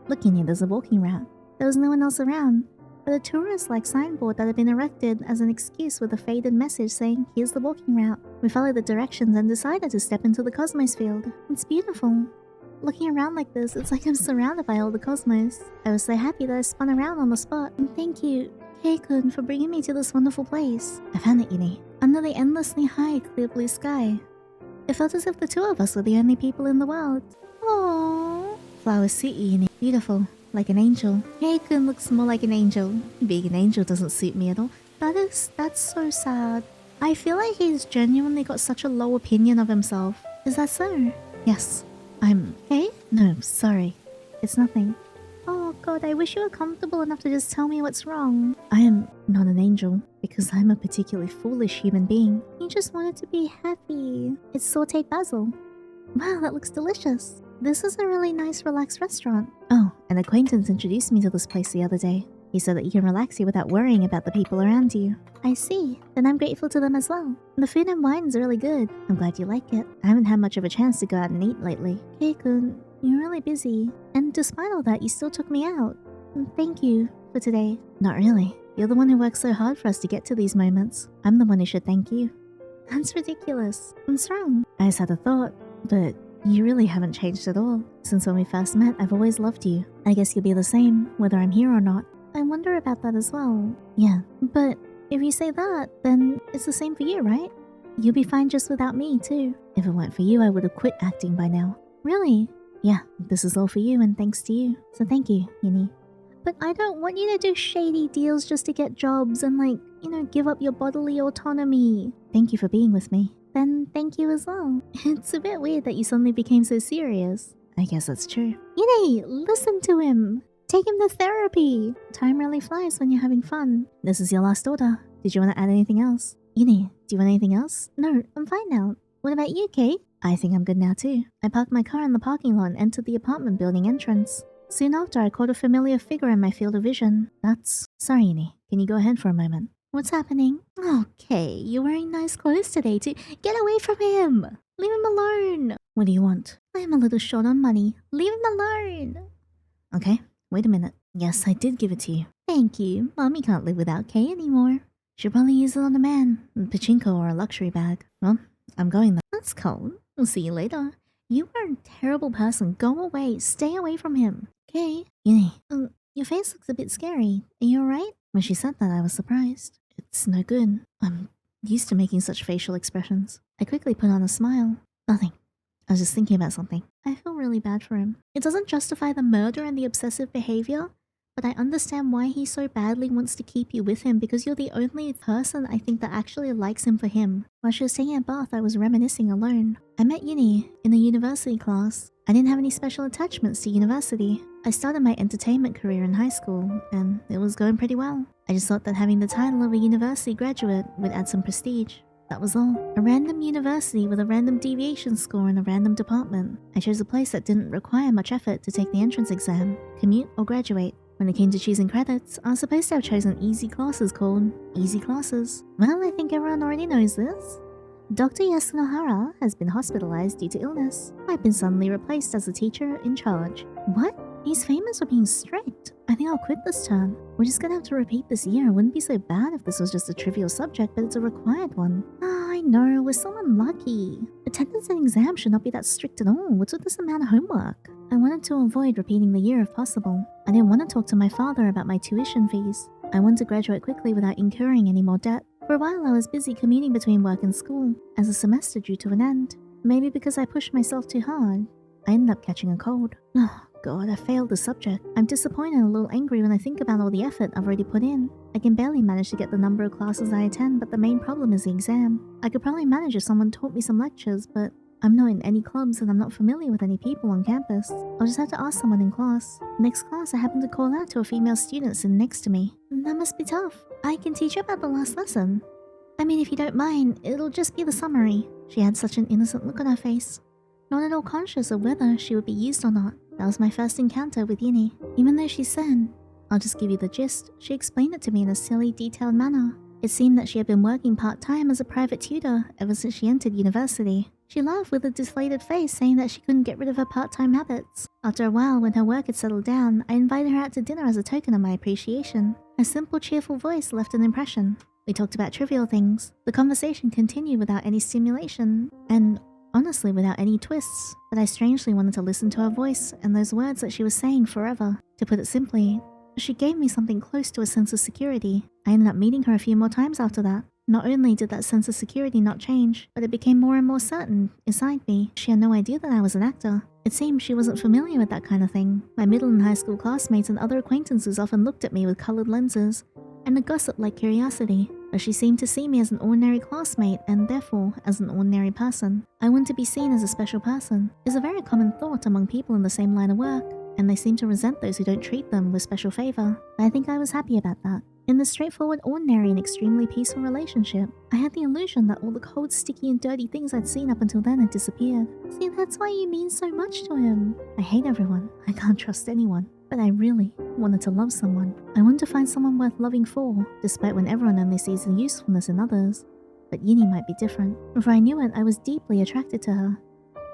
Look, Yinny, there's a walking route. There was no one else around, but a tourist-like signboard that had been erected as an excuse with a faded message saying, here's the walking route. We followed the directions and decided to step into the cosmos field. It's beautiful. Looking around like this, it's like I'm surrounded by all the cosmos. I was so happy that I spun around on the spot. And thank you, Kei-kun, for bringing me to this wonderful place. I found it, Yinny. Under the endlessly high, clear blue sky. It felt as if the two of us were the only people in the world. Oh, Flowers suit you, Yandere. Beautiful. Like an angel. Kei-kun looks more like an angel. Being an angel doesn't suit me at all. That's so sad. I feel like he's genuinely got such a low opinion of himself. Is that so? Yes. Hey? No, sorry. It's nothing. Oh god, I wish you were comfortable enough to just tell me what's wrong. I am not an angel, because I'm a particularly foolish human being. You just wanted to be happy. It's sauteed basil. Wow, that looks delicious. This is a really nice, relaxed restaurant. Oh, an acquaintance introduced me to this place the other day. He said that you can relax here without worrying about the people around you. I see. Then I'm grateful to them as well. The food and wine's really good. I'm glad you like it. I haven't had much of a chance to go out and eat lately. Kei-kun, you're really busy. And despite all that, you still took me out. Thank you for today. Not really. You're the one who works so hard for us to get to these moments. I'm the one who should thank you. That's ridiculous. What's wrong? I just had a thought, but you really haven't changed at all. Since when we first met, I've always loved you. I guess you'll be the same, whether I'm here or not. I wonder about that as well. Yeah, but if you say that, then it's the same for you, right? You'll be fine just without me, too. If it weren't for you, I would have quit acting by now. Really? Yeah, this is all for you and thanks to you. So thank you, Yandere. But I don't want you to do shady deals just to get jobs and give up your bodily autonomy. Thank you for being with me. Then thank you as well. It's a bit weird that you suddenly became so serious. I guess that's true. Yandere, listen to him. Take him to therapy. Time really flies when you're having fun. This is your last order. Did you want to add anything else? Yandere, do you want anything else? No, I'm fine now. What about you, Kei? I think I'm good now too. I parked my car in the parking lot and entered the apartment building entrance. Soon after, I caught a familiar figure in my field of vision. Sorry, Yandere. Can you go ahead for a moment? What's happening? Okay, you're wearing nice clothes today too. Get away from him! Leave him alone! What do you want? I am a little short on money. Leave him alone! Okay. Wait a minute. Yes, I did give it to you. Thank you. Mommy can't live without Kei anymore. She'll probably use it on a man, pachinko or a luxury bag. Well, I'm going though. That's cold. We'll see you later. You are a terrible person. Go away. Stay away from him. Kei? Yandere, your face looks a bit scary. Are you alright? When she said that, I was surprised. It's no good. I'm used to making such facial expressions. I quickly put on a smile. Nothing. I was just thinking about something. I feel really bad for him. It doesn't justify the murder and the obsessive behavior, but I understand why he so badly wants to keep you with him because you're the only person I think that actually likes him for him. While she was taking a bath, I was reminiscing alone. I met Yandere in a university class. I didn't have any special attachments to university. I started my entertainment career in high school, and it was going pretty well. I just thought that having the title of a university graduate would add some prestige. That was all. A random university with a random deviation score in a random department. I chose a place that didn't require much effort to take the entrance exam, commute, or graduate. When it came to choosing credits, I was supposed to have chosen easy classes called easy classes. Well, I think everyone already knows this. Dr. Yasunohara has been hospitalized due to illness. I've been suddenly replaced as the teacher in charge. What? He's famous for being strict. I think I'll quit this term. We're just gonna have to repeat this year. It wouldn't be so bad if this was just a trivial subject, but it's a required one. I know, we're so unlucky. Attendance and exams should not be that strict at all. What's with this amount of homework? I wanted to avoid repeating the year if possible. I didn't want to talk to my father about my tuition fees. I wanted to graduate quickly without incurring any more debt. For a while, I was busy commuting between work and school, as the semester drew to an end. Maybe because I pushed myself too hard, I ended up catching a cold. Oh god, I failed the subject. I'm disappointed and a little angry when I think about all the effort I've already put in. I can barely manage to get the number of classes I attend, but the main problem is the exam. I could probably manage if someone taught me some lectures, but I'm not in any clubs and I'm not familiar with any people on campus. I'll just have to ask someone in class. Next class, I happened to call out to a female student sitting next to me. That must be tough. I can teach you about the last lesson. I mean, if you don't mind, it'll just be the summary. She had such an innocent look on her face, not at all conscious of whether she would be used or not. That was my first encounter with Yandere. Even though she said, "I'll just give you the gist," she explained it to me in a silly, detailed manner. It seemed that she had been working part-time as a private tutor ever since she entered university. She laughed with a deflated face, saying that she couldn't get rid of her part-time habits. After a while, when her work had settled down, I invited her out to dinner as a token of my appreciation. Her simple, cheerful voice left an impression. We talked about trivial things. The conversation continued without any stimulation, and honestly without any twists, but I strangely wanted to listen to her voice and those words that she was saying forever. To put it simply, she gave me something close to a sense of security. I ended up meeting her a few more times after that. Not only did that sense of security not change, but it became more and more certain inside me. She had no idea that I was an actor. It seemed she wasn't familiar with that kind of thing. My middle and high school classmates and other acquaintances often looked at me with colored lenses and a gossip-like curiosity, but she seemed to see me as an ordinary classmate and therefore as an ordinary person. I want to be seen as a special person is a very common thought among people in the same line of work, and they seem to resent those who don't treat them with special favor. But I think I was happy about that. In this straightforward, ordinary, and extremely peaceful relationship, I had the illusion that all the cold, sticky, and dirty things I'd seen up until then had disappeared. See, that's why you mean so much to him. I hate everyone. I can't trust anyone. But I really wanted to love someone. I wanted to find someone worth loving for, despite when everyone only sees the usefulness in others. But Yinny might be different. Before I knew it, I was deeply attracted to her.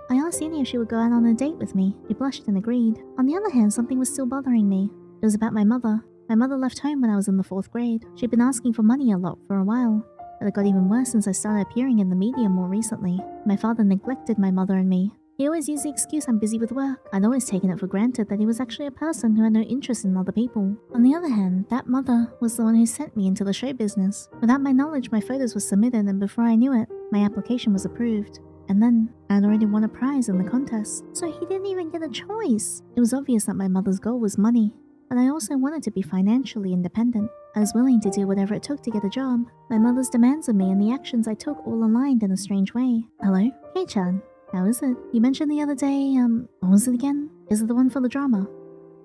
I asked Yinny if she would go out on a date with me. She blushed and agreed. On the other hand, something was still bothering me. It was about my mother. My mother left home when I was in the 4th grade. She'd been asking for money a lot for a while, but it got even worse since I started appearing in the media more recently. My father neglected my mother and me. He always used the excuse I'm busy with work. I'd always taken it for granted that he was actually a person who had no interest in other people. On the other hand, that mother was the one who sent me into the show business. Without my knowledge, my photos were submitted, and before I knew it, my application was approved. And then, I'd already won a prize in the contest. So he didn't even get a choice. It was obvious that my mother's goal was money. But I also wanted to be financially independent. I was willing to do whatever it took to get a job. My mother's demands of me and the actions I took all aligned in a strange way. Hello? Kei-chan. How is it? You mentioned the other day, what was it again? Is it the one for the drama?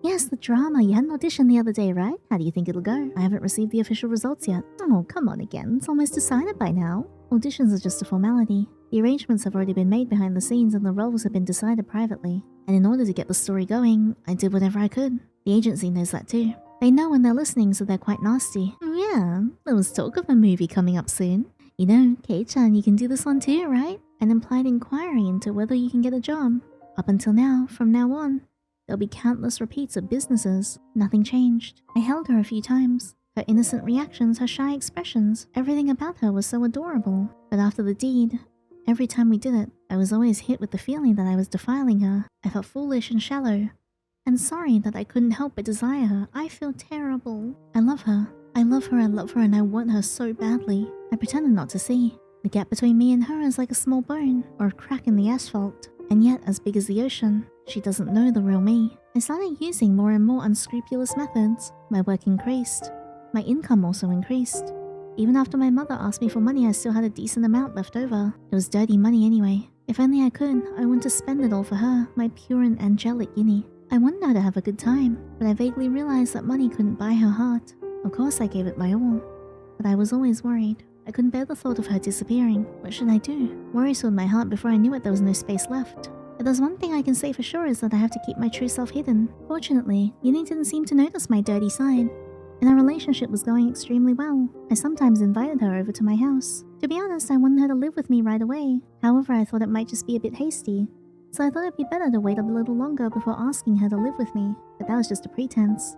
Yes, the drama. You had an audition the other day, right? How do you think it'll go? I haven't received the official results yet. Oh, come on again. It's almost decided by now. Auditions are just a formality. The arrangements have already been made behind the scenes and the roles have been decided privately. And in order to get the story going, I did whatever I could. The agency knows that too. They know when they're listening, so they're quite nasty. Yeah, there was talk of a movie coming up soon. You know, Kei-chan, you can do this one too, right? An implied inquiry into whether you can get a job. Up until now, from now on, there'll be countless repeats of businesses. Nothing changed. I held her a few times. Her innocent reactions, her shy expressions, everything about her was so adorable. But after the deed, every time we did it, I was always hit with the feeling that I was defiling her. I felt foolish and shallow. And sorry that I couldn't help but desire her. I feel terrible. I love her. I love her, and I want her so badly. I pretended not to see. The gap between me and her is like a small bone, or a crack in the asphalt. And yet, as big as the ocean, she doesn't know the real me. I started using more and more unscrupulous methods. My work increased. My income also increased. Even after my mother asked me for money, I still had a decent amount left over. It was dirty money anyway. If only I could, I want to spend it all for her, my pure and angelic Yinny. I wanted her to have a good time, but I vaguely realized that money couldn't buy her heart. Of course I gave it my all, but I was always worried. I couldn't bear the thought of her disappearing. What should I do? Worry filled my heart. Before I knew it, there was no space left. If there's one thing I can say for sure is that I have to keep my true self hidden. Fortunately, Yinny didn't seem to notice my dirty side, and our relationship was going extremely well. I sometimes invited her over to my house. To be honest, I wanted her to live with me right away. However, I thought it might just be a bit hasty. So I thought it'd be better to wait a little longer before asking her to live with me, but that was just a pretense.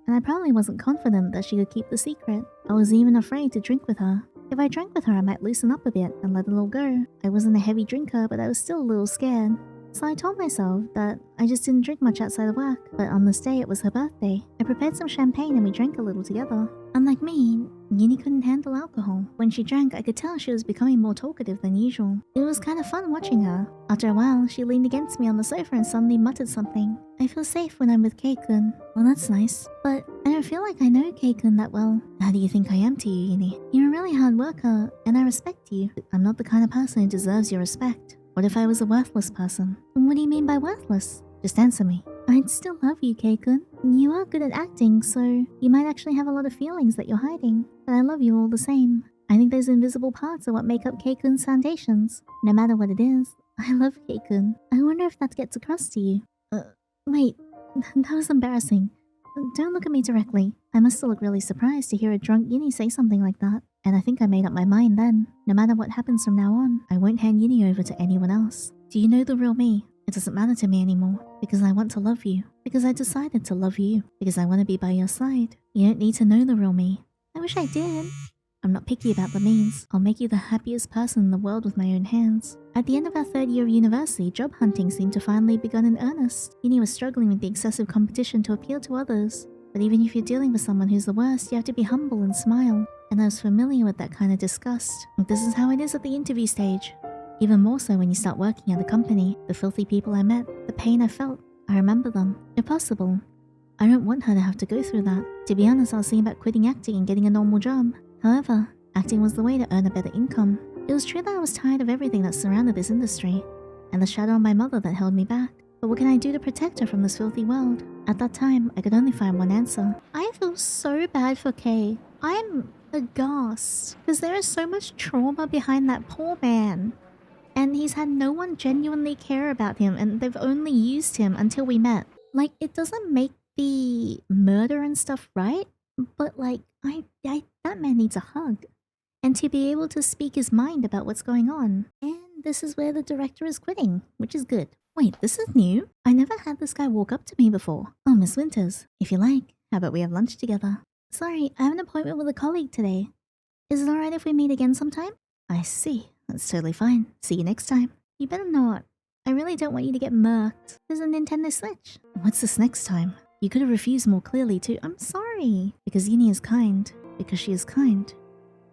And I probably wasn't confident that she could keep the secret. I was even afraid to drink with her. If I drank with her, I might loosen up a bit and let it all go. I wasn't a heavy drinker, but I was still a little scared. So I told myself that I just didn't drink much outside of work, but on this day it was her birthday. I prepared some champagne and we drank a little together. Unlike me, Yinny couldn't handle alcohol. When she drank, I could tell she was becoming more talkative than usual. It was kind of fun watching her. After a while, she leaned against me on the sofa and suddenly muttered something. I feel safe when I'm with Kei-kun. Well, that's nice. But I don't feel like I know Kei-kun that well. How do you think I am to you, Yinny? You're a really hard worker, and I respect you. I'm not the kind of person who deserves your respect. What if I was a worthless person? What do you mean by worthless? Just answer me. I'd still love you, Kei-kun. You are good at acting, so you might actually have a lot of feelings that you're hiding. But I love you all the same. I think those invisible parts are what make up Kei-kun's foundations. No matter what it is, I love Kei-kun. I wonder if that gets across to you. Wait, that was embarrassing. Don't look at me directly. I must still look really surprised to hear a drunk Yinny say something like that. And I think I made up my mind then. No matter what happens from now on, I won't hand Yinny over to anyone else. Do you know the real me? It doesn't matter to me anymore. Because I want to love you. Because I decided to love you. Because I want to be by your side. You don't need to know the real me. I wish I did. I'm not picky about the means. I'll make you the happiest person in the world with my own hands. At the end of our 3rd year of university, job hunting seemed to finally begun in earnest. Yinny was struggling with the excessive competition to appeal to others. But even if you're dealing with someone who's the worst, you have to be humble and smile. and I was familiar with that kind of disgust. This is how it is at the interview stage. Even more so when you start working at a company. The filthy people I met, the pain I felt, I remember them. If possible, I don't want her to have to go through that. To be honest, I was thinking about quitting acting and getting a normal job. However, acting was the way to earn a better income. It was true that I was tired of everything that surrounded this industry, and the shadow of my mother that held me back. But what can I do to protect her from this filthy world? At that time, I could only find one answer. I feel so bad for Kei. I'm aghast, because there is so much trauma behind that poor man. And he's had no one genuinely care about him, and they've only used him until we met. Like, it doesn't make the murder and stuff right, but like, that man needs a hug. And to be able to speak his mind about what's going on. And this is where the director is quitting, which is good. Wait, this is new? I never had this guy walk up to me before. Oh, Miss Winters, if you like, how about we have lunch together? Sorry, I have an appointment with a colleague today. Is it alright if we meet again sometime? I see. That's totally fine. See you next time. You better not. I really don't want you to get murked. There's a Nintendo Switch. What's this next time? You could have refused more clearly too. I'm sorry. Because Yinny is kind. Because she is kind.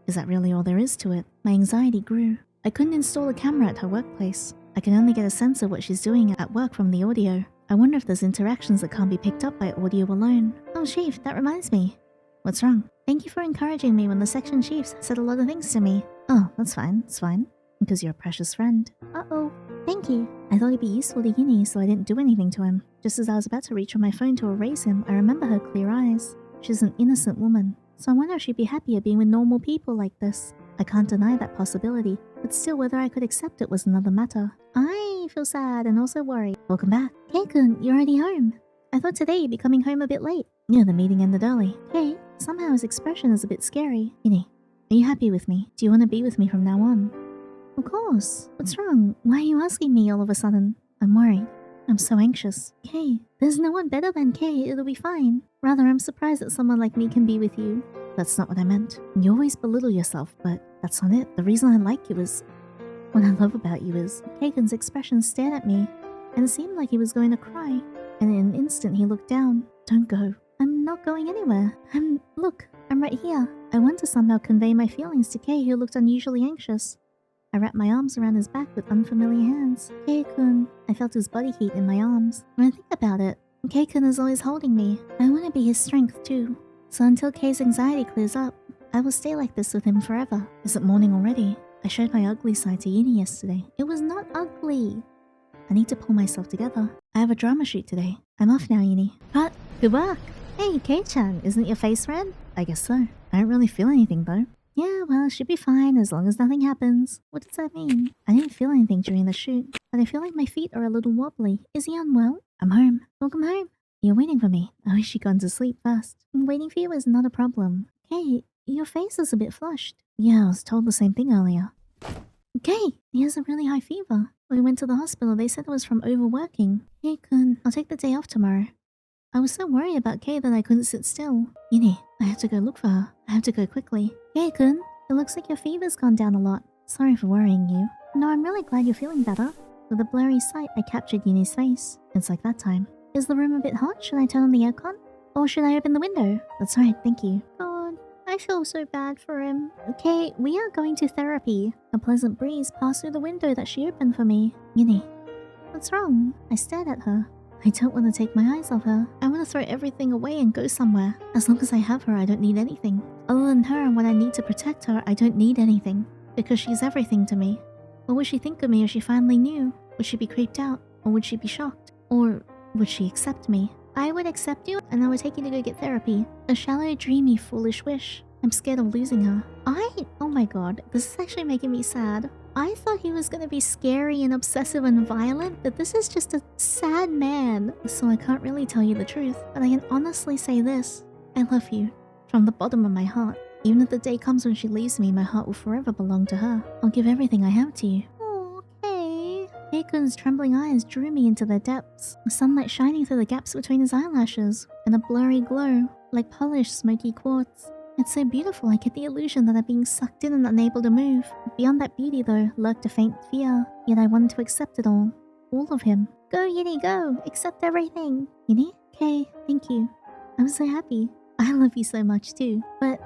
Is that really all there is to it? My anxiety grew. I couldn't install a camera at her workplace. I can only get a sense of what she's doing at work from the audio. I wonder if there's interactions that can't be picked up by audio alone. Oh, Chief, that reminds me. What's wrong? Thank you for encouraging me when the section chiefs said a lot of things to me. Oh, that's fine. It's fine. Because you're a precious friend. Uh-oh. Thank you. I thought he'd be useful to Yinny, so I didn't do anything to him. Just as I was about to reach for my phone to erase him, I remember her clear eyes. She's an innocent woman, so I wonder if she'd be happier being with normal people like this. I can't deny that possibility, but still whether I could accept it was another matter. I feel sad and also worried. Welcome back. Kei-kun, you're already home. I thought today you'd be coming home a bit late. Yeah, the meeting ended early. Kei, somehow his expression is a bit scary. Yinny, are you happy with me? Do you want to be with me from now on? Of course. What's wrong? Why are you asking me all of a sudden? I'm worried. I'm so anxious. Kei, there's no one better than Kei. It'll be fine. Rather, I'm surprised that someone like me can be with you. That's not what I meant. You always belittle yourself, but that's not it. The reason I like you is... What I love about you is... Kei-kun's expression stared at me, and it seemed like he was going to cry. And in an instant, he looked down. Don't go. I'm not going anywhere. Look, I'm right here. I want to somehow convey my feelings to Kei, who looked unusually anxious. I wrapped my arms around his back with unfamiliar hands. Kei-kun. I felt his body heat in my arms. When I think about it, Kei-kun is always holding me. I want to be his strength too. So until Kei's anxiety clears up, I will stay like this with him forever. Is it morning already? I showed my ugly side to Yinny yesterday. It was not ugly. I need to pull myself together. I have a drama shoot today. I'm off now, Yinny. Cut. Good work. Hey, Kei-chan, isn't your face red? I guess so. I don't really feel anything though. Yeah, well, it should be fine as long as nothing happens. What does that mean? I didn't feel anything during the shoot, but I feel like my feet are a little wobbly. Is he unwell? I'm home. Welcome home. You're waiting for me. I wish you'd gone to sleep first. Waiting for you is not a problem. Hey, your face is a bit flushed. Yeah, I was told the same thing earlier. Okay, he has a really high fever. When we went to the hospital, they said it was from overworking. Kei-kun, I'll take the day off tomorrow. I was so worried about Kei that I couldn't sit still. Yinny, I have to go look for her. I have to go quickly. Kei-kun, it looks like your fever's gone down a lot. Sorry for worrying you. No, I'm really glad you're feeling better. With a blurry sight, I captured Yinny's face. It's like that time. Is the room a bit hot? Should I turn on the aircon? Or should I open the window? That's right, thank you. God, I feel so bad for him. Okay, we are going to therapy. A pleasant breeze passed through the window that she opened for me. Yinny, what's wrong? I stared at her. I don't want to take my eyes off her. I want to throw everything away and go somewhere. As long as I have her, I don't need anything. Other than her and what I need to protect her, I don't need anything. Because she's everything to me. What would she think of me if she finally knew? Would she be creeped out? Or would she be shocked? Or would she accept me? I would accept you and I would take you to go get therapy. A shallow, dreamy, foolish wish. I'm scared of losing her. Oh my god, this is actually making me sad. I thought he was gonna be scary and obsessive and violent, but this is just a sad man. So I can't really tell you the truth, but I can honestly say this. I love you. From the bottom of my heart. Even if the day comes when she leaves me, my heart will forever belong to her. I'll give everything I have to you. Okay. Kei-kun's trembling eyes drew me into their depths, the sunlight shining through the gaps between his eyelashes, and a blurry glow, like polished smoky quartz. It's so beautiful, I get the illusion that I'm being sucked in and unable to move. Beyond that beauty, though, lurked a faint fear, yet I wanted to accept it all. All of him. Go, Yinny, go! Accept everything! Yinny? Kei, thank you. I'm so happy. I love you so much, too. But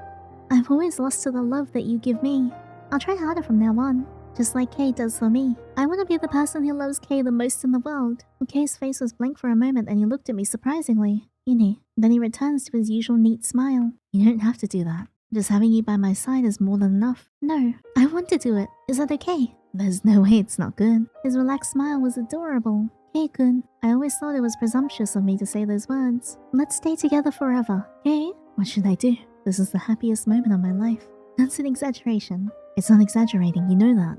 I've always lost to the love that you give me. I'll try harder from now on, just like Kei does for me. I want to be the person who loves Kei the most in the world. Kei's face was blank for a moment and he looked at me surprisingly. Then he returns to his usual neat smile. You don't have to do that. Just having you by my side is more than enough. No, I want to do it. Is that okay? There's no way it's not good. His relaxed smile was adorable. Kei-kun, I always thought it was presumptuous of me to say those words. Let's stay together forever, okay? What should I do? This is the happiest moment of my life. That's an exaggeration. It's not exaggerating, you know that.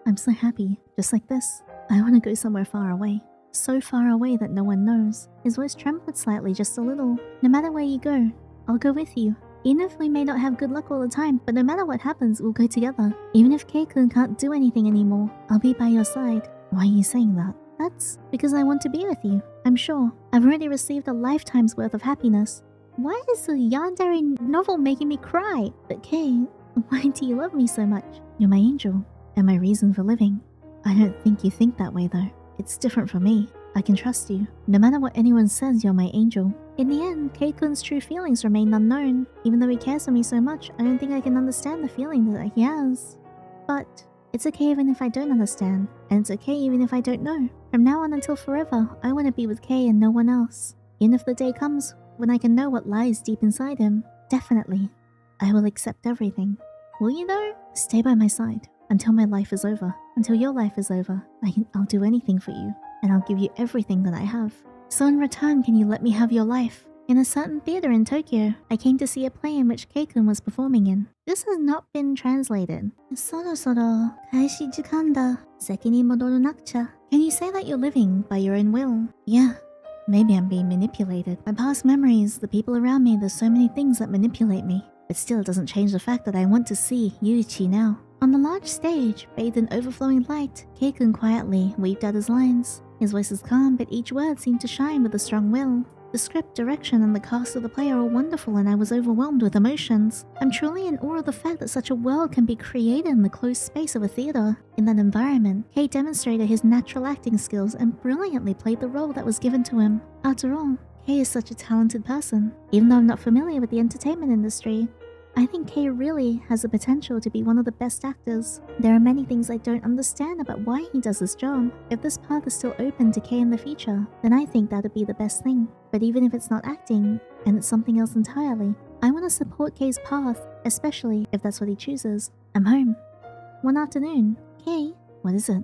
I'm so happy, just like this. I want to go somewhere far away. So far away that no one knows. His voice trembled slightly, just a little. No matter where you go, I'll go with you. Even if we may not have good luck all the time, but no matter what happens, we'll go together. Even if Kei-kun can't do anything anymore, I'll be by your side. Why are you saying that? That's because I want to be with you. I'm sure. I've already received a lifetime's worth of happiness. Why is the Yandere novel making me cry? But Kei, why do you love me so much? You're my angel, and my reason for living. I don't think you think that way though. It's different for me. I can trust you. No matter what anyone says, you're my angel. In the end, Kei-kun's true feelings remain unknown. Even though he cares for me so much, I don't think I can understand the feeling that he has. But it's okay even if I don't understand, and it's okay even if I don't know. From now on until forever, I want to be with Kei and no one else. Even if the day comes when I can know what lies deep inside him, definitely, I will accept everything. Will you though? Stay by my side until my life is over. Until your life is over, I'll do anything for you, and I'll give you everything that I have. So in return, can you let me have your life? In a certain theater in Tokyo, I came to see a play in which Kei-kun was performing in. This has not been translated. そろそろ開始時間だ。席に戻らなくちゃ. Can you say that you're living by your own will? Yeah. Maybe I'm being manipulated. My past memories, the people around me, there's so many things that manipulate me. But still it doesn't change the fact that I want to see Yuichi now. On the large stage, bathed in overflowing light, Kei-kun quietly weaved out his lines. His voice is calm, but each word seemed to shine with a strong will. The script, direction, and the cast of the play are all wonderful, and I was overwhelmed with emotions. I'm truly in awe of the fact that such a world can be created in the closed space of a theater. In that environment, Kei demonstrated his natural acting skills and brilliantly played the role that was given to him. After all, Kei is such a talented person. Even though I'm not familiar with the entertainment industry, I think Kei really has the potential to be one of the best actors. There are many things I don't understand about why he does this job. If this path is still open to Kei in the future, then I think that would be the best thing. But even if it's not acting, and it's something else entirely, I want to support Kei's path, especially if that's what he chooses. I'm home. One afternoon, Kei, what is it?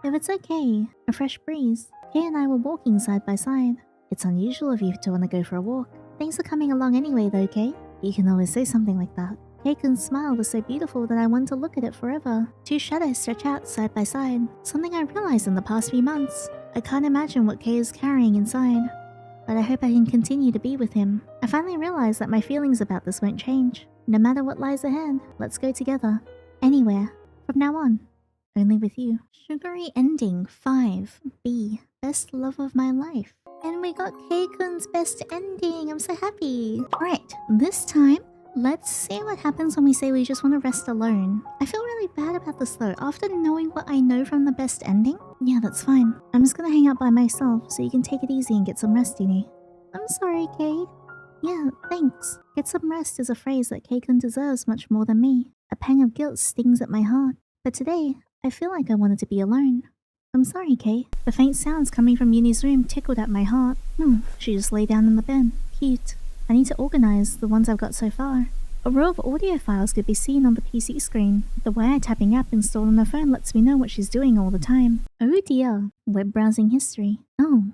If it's okay, a fresh breeze. Kei and I were walking side by side. It's unusual of you to want to go for a walk. Things are coming along anyway though, Kei. You can always say something like that. Kei-kun's smile was so beautiful that I wanted to look at it forever. Two shadows stretch out side by side. Something I realized in the past few months. I can't imagine what Kei is carrying inside. But I hope I can continue to be with him. I finally realized that my feelings about this won't change. No matter what lies ahead, let's go together. Anywhere. From now on. Only with you. Sugary ending 5B. Best love of my life. And we got Kei-kun's best ending. I'm so happy. Alright, this time, let's see what happens when we say we just want to rest alone. I feel really bad about this though. After knowing what I know from the best ending, yeah, that's fine. I'm just gonna hang out by myself so you can take it easy and get some rest, Yini. I'm sorry, Kei. Yeah, thanks. Get some rest is a phrase that Kei-kun deserves much more than me. A pang of guilt stings at my heart. But today, I feel like I wanted to be alone. I'm sorry, Kei. The faint sounds coming from Yuni's room tickled at my heart. She just lay down in the bed. Cute. I need to organize the ones I've got so far. A row of audio files could be seen on the PC screen. The wiretapping app installed on her phone lets me know what she's doing all the time. Oh dear. Web browsing history. Oh,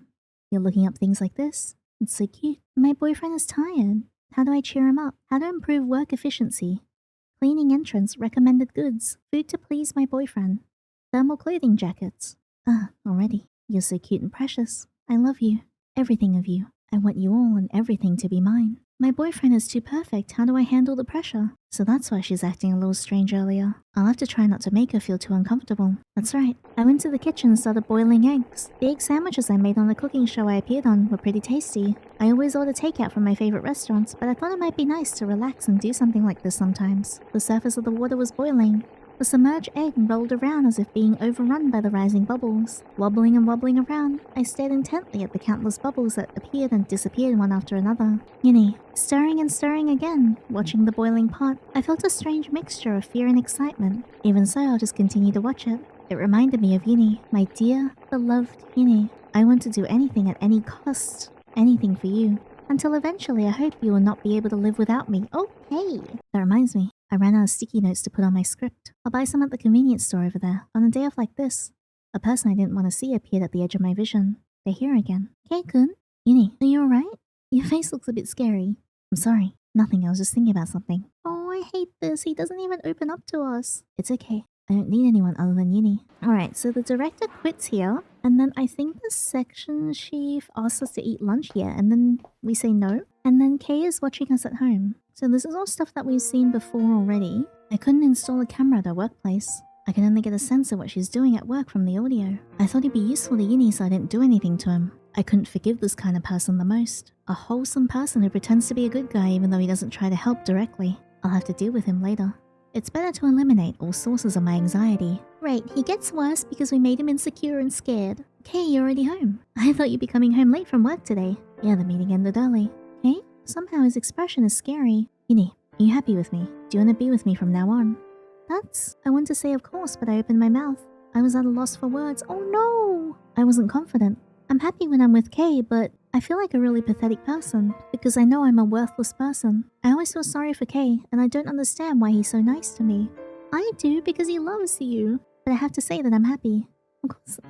you're looking up things like this? It's so cute. My boyfriend is tired. How do I cheer him up? How to improve work efficiency? Cleaning entrance, recommended goods. Food to please my boyfriend. Thermal clothing jackets. Already. You're so cute and precious. I love you. Everything of you. I want you all and everything to be mine. My boyfriend is too perfect. How do I handle the pressure? So that's why she's acting a little strange earlier. I'll have to try not to make her feel too uncomfortable. That's right. I went to the kitchen and started boiling eggs. The egg sandwiches I made on the cooking show I appeared on were pretty tasty. I always order takeout from my favorite restaurants, but I thought it might be nice to relax and do something like this sometimes. The surface of the water was boiling. The submerged egg rolled around as if being overrun by the rising bubbles. Wobbling and wobbling around, I stared intently at the countless bubbles that appeared and disappeared one after another. Yinny, stirring and stirring again, watching the boiling pot, I felt a strange mixture of fear and excitement. Even so, I'll just continue to watch it. It reminded me of Yinny, my dear, beloved Yinny. I want to do anything at any cost. Anything for you. Until eventually I hope you will not be able to live without me. Oh, hey! That reminds me, I ran out of sticky notes to put on my script. I'll buy some at the convenience store over there. On a day off like this, a person I didn't want to see appeared at the edge of my vision. They're here again. Kei-kun? Yinny, are you alright? Your face looks a bit scary. I'm sorry. Nothing, I was just thinking about something. Oh, I hate this. He doesn't even open up to us. It's okay. I don't need anyone other than Yinny. Alright, so the director quits here, and then I think the section chief asks us to eat lunch here, and then we say no. And then Kei is watching us at home. So this is all stuff that we've seen before already. I couldn't install a camera at her workplace. I can only get a sense of what she's doing at work from the audio. I thought he'd be useful to Yinny, so I didn't do anything to him. I couldn't forgive this kind of person the most. A wholesome person who pretends to be a good guy even though he doesn't try to help directly. I'll have to deal with him later. It's better to eliminate all sources of my anxiety. Right, he gets worse because we made him insecure and scared. Kei, you're already home. I thought you'd be coming home late from work today. Yeah, the meeting ended early. Kei? Somehow his expression is scary. Yinny, are you happy with me? Do you want to be with me from now on? I want to say of course, but I opened my mouth. I was at a loss for words. Oh no! I wasn't confident. I'm happy when I'm with Kei, but I feel like a really pathetic person because I know I'm a worthless person. I always feel sorry for Kei, and I don't understand why he's so nice to me. I do because he loves you, but I have to say that I'm happy.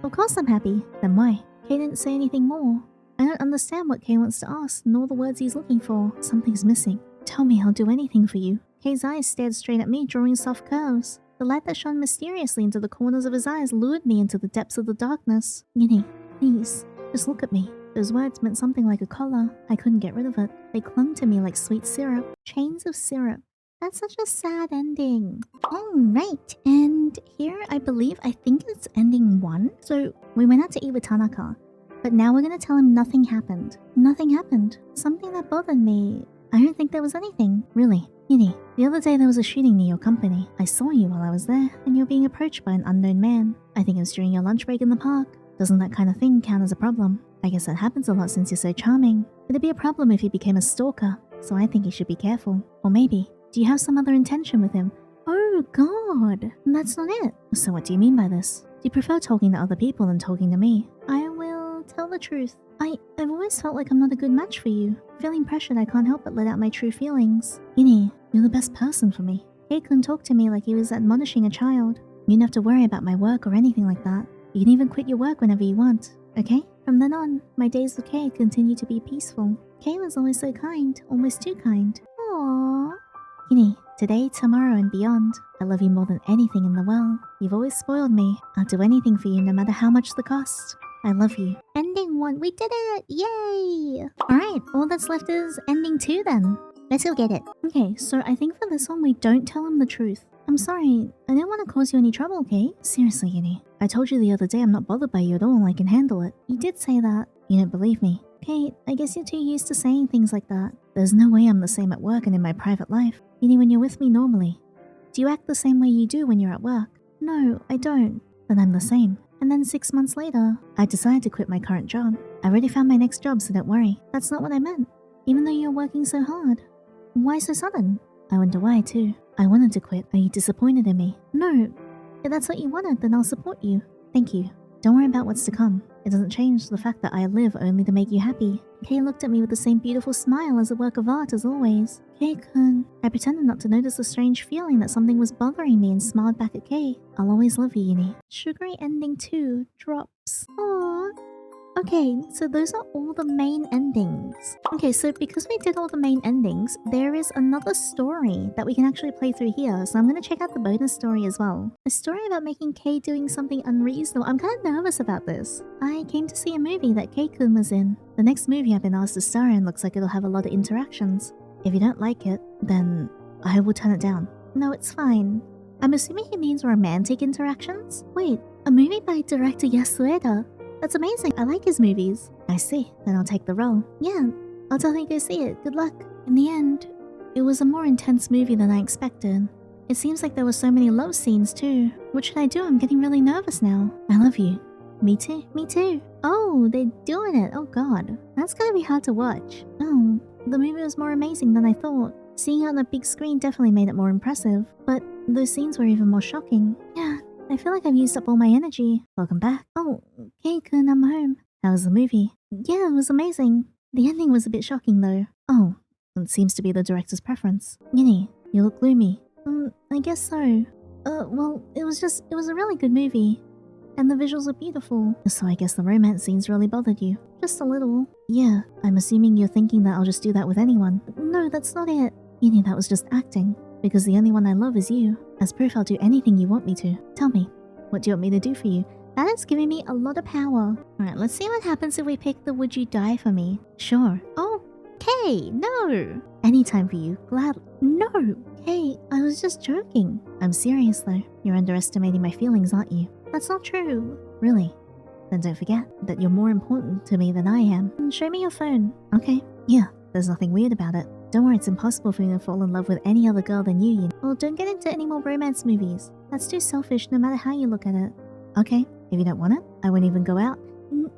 Of course I'm happy. Then why? Kei didn't say anything more. I don't understand what Kei wants to ask, nor the words he's looking for. Something's missing. Tell me, I'll do anything for you. Kei's eyes stared straight at me, drawing soft curves. The light that shone mysteriously into the corners of his eyes lured me into the depths of the darkness. Yinny, please, just look at me. Those words meant something like a collar. I couldn't get rid of it. They clung to me like sweet syrup. Chains of syrup. That's such a sad ending. Alright, and here I think it's ending 1. So we went out to eat with Tanaka, but now we're gonna tell him nothing happened. Nothing happened. Something that bothered me. I don't think there was anything. Really. Yinny, the other day there was a shooting near your company. I saw you while I was there, and you're being approached by an unknown man. I think it was during your lunch break in the park. Doesn't that kind of thing count as a problem? I guess that happens a lot since you're so charming. It'd be a problem if he became a stalker, so I think you should be careful. Or maybe, do you have some other intention with him? Oh god, that's not it. So what do you mean by this? Do you prefer talking to other people than talking to me? I will tell the truth. I've always felt like I'm not a good match for you. Feeling pressured, I can't help but let out my true feelings. Yinny, you're the best person for me. Kei couldn't talk to me like he was admonishing a child. You don't have to worry about my work or anything like that. You can even quit your work whenever you want, okay? From then on, my days with Kei continue to be peaceful. Kei was always so kind, almost too kind. Aww. Yinny, today, tomorrow, and beyond, I love you more than anything in the world. You've always spoiled me. I'll do anything for you no matter how much the cost. I love you. Ending 1, we did it! Yay! Alright, all that's left is ending 2 then. Let's go get it. Okay, so I think for this one we don't tell him the truth. I'm sorry, I didn't want to cause you any trouble, Kei. Seriously, Yinny. I told you the other day I'm not bothered by you at all, I can handle it. You did say that. You don't believe me. Kei, I guess you're too used to saying things like that. There's no way I'm the same at work and in my private life. Yinny, when you're with me normally, do you act the same way you do when you're at work? No, I don't. Then I'm the same. And then 6 months later, I decided to quit my current job. I already found my next job, so don't worry. That's not what I meant. Even though you're working so hard. Why so sudden? I wonder why too. I wanted to quit. Are you disappointed in me? No. If that's what you wanted, then I'll support you. Thank you. Don't worry about what's to come. It doesn't change the fact that I live only to make you happy. Kei looked at me with the same beautiful smile as a work of art as always. Kei-kun. I pretended not to notice the strange feeling that something was bothering me and smiled back at Kei. I'll always love you, Yinny. Sugary ending 2 drops. Aww. Okay, so those are all the main endings. Okay, so because we did all the main endings, there is another story that we can actually play through here. So I'm going to check out the bonus story as well. A story about making Kei doing something unreasonable. I'm kind of nervous about this. I came to see a movie that Kei-kun was in. The next movie I've been asked to star in looks like it'll have a lot of interactions. If you don't like it, then I will turn it down. No, it's fine. I'm assuming he means romantic interactions? Wait, a movie by director Yasueda? That's amazing. I like his movies. I see. Then I'll take the role. Yeah, I'll totally go see it. Good luck. In the end, it was a more intense movie than I expected. It seems like there were so many love scenes too. What should I do? I'm getting really nervous now. I love you. Me too. Me too. Oh, they're doing it. Oh god. That's gonna be hard to watch. Oh, the movie was more amazing than I thought. Seeing it on the big screen definitely made it more impressive. But those scenes were even more shocking. Yeah, I feel like I've used up all my energy. Welcome back. Oh, Kei-kun, I'm home. How was the movie? Yeah, it was amazing. The ending was a bit shocking though. Oh, it seems to be the director's preference. Yinny, you look gloomy. I guess so. Well, it was a really good movie. And the visuals are beautiful. So I guess the romance scenes really bothered you. Just a little. Yeah, I'm assuming you're thinking that I'll just do that with anyone. No, that's not it. Yinny, that was just acting. Because the only one I love is you. As proof, I'll do anything you want me to. Tell me, what do you want me to do for you? That is giving me a lot of power. Alright, let's see what happens if we pick the would you die for me. Sure. Oh, Kei, no! Anytime for you, gladly. No! Kei, I was just joking. I'm serious though. You're underestimating my feelings, aren't you? That's not true. Really? Then don't forget that you're more important to me than I am. Show me your phone. Okay. Yeah, there's nothing weird about it. Don't worry, it's impossible for me to fall in love with any other girl than you. Well, don't get into any more romance movies. That's too selfish no matter how you look at it. Okay, if you don't want it, I won't even go out.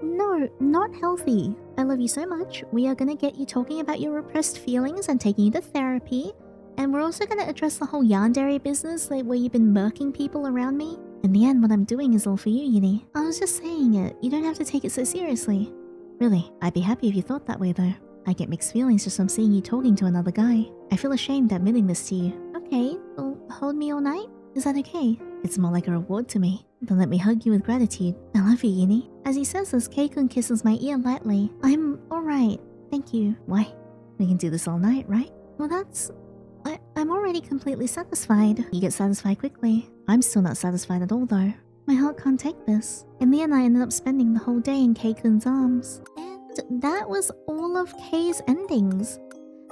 No, not healthy. I love you so much. We are gonna get you talking about your repressed feelings and taking you to therapy. And we're also gonna address the whole Yandere business, like where you've been murking people around me. In the end, what I'm doing is all for you, Yinny. I was just saying it. You don't have to take it so seriously. Really, I'd be happy if you thought that way though. I get mixed feelings just from seeing you talking to another guy. I feel ashamed admitting this to you. Okay, well, hold me all night? Is that okay? It's more like a reward to me. Then let me hug you with gratitude. I love you, Yinny. As he says this, Kei-kun kisses my ear lightly. I'm alright. Thank you. Why? We can do this all night, right? Well, that's... I'm already completely satisfied. You get satisfied quickly. I'm still not satisfied at all though. My heart can't take this. In the end, I ended up spending the whole day in Kei-kun's arms. And that was all of Kei's endings.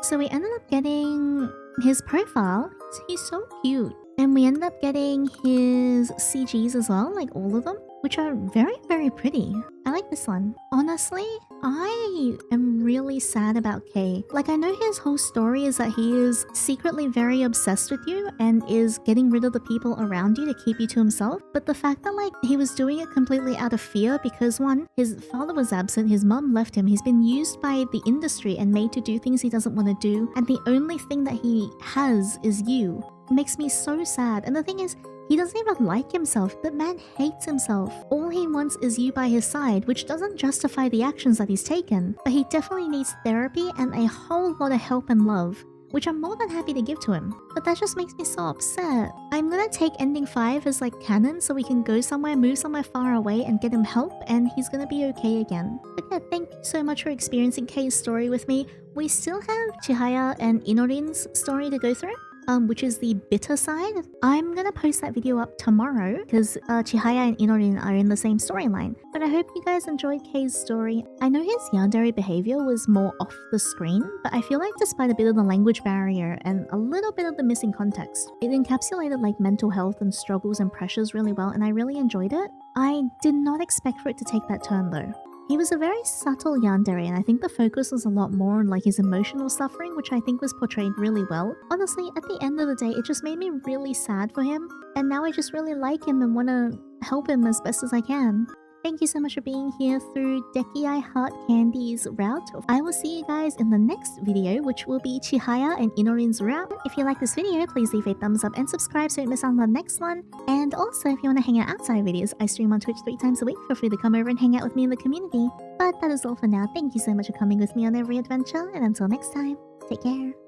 So we ended up getting his profile. He's so cute. And we ended up getting his CGs as well, like all of them, which are very, very pretty. I like this one. Honestly, I am really sad about Kei. Like, I know his whole story is that he is secretly very obsessed with you and is getting rid of the people around you to keep you to himself. But the fact that, like, he was doing it completely out of fear because, one, his father was absent, his mum left him, he's been used by the industry and made to do things he doesn't want to do, and the only thing that he has is you. It makes me so sad. And the thing is, he doesn't even like himself. The man hates himself. All he wants is you by his side, which doesn't justify the actions that he's taken. But he definitely needs therapy and a whole lot of help and love, which I'm more than happy to give to him. But that just makes me so upset. I'm gonna take ending 5 as like canon so we can go somewhere, move somewhere far away and get him help, and he's gonna be okay again. But yeah, thank you so much for experiencing Kei's story with me. We still have Chihaya and Inorin's story to go through. Which is the bitter side. I'm gonna post that video up tomorrow because Chihaya and Inorin are in the same storyline. But I hope you guys enjoyed Kei's story. I know his yandere behavior was more off the screen, but I feel like despite a bit of the language barrier and a little bit of the missing context, it encapsulated like mental health and struggles and pressures really well, and I really enjoyed it. I did not expect for it to take that turn though. He was a very subtle yandere, and I think the focus was a lot more on like his emotional suffering, which I think was portrayed really well. Honestly, at the end of the day, it just made me really sad for him, and now I just really like him and want to help him as best as I can. Thank you so much for being here through Dekiai Heart Candy's route. I will see you guys in the next video, which will be Chihaya and Inorin's route. If you like this video, please leave a thumbs up and subscribe so you don't miss out on the next one. And also, if you want to hang out outside videos, I stream on Twitch 3 times a week. Feel free to come over and hang out with me in the community. But that is all for now. Thank you so much for coming with me on every adventure, and until next time, take care.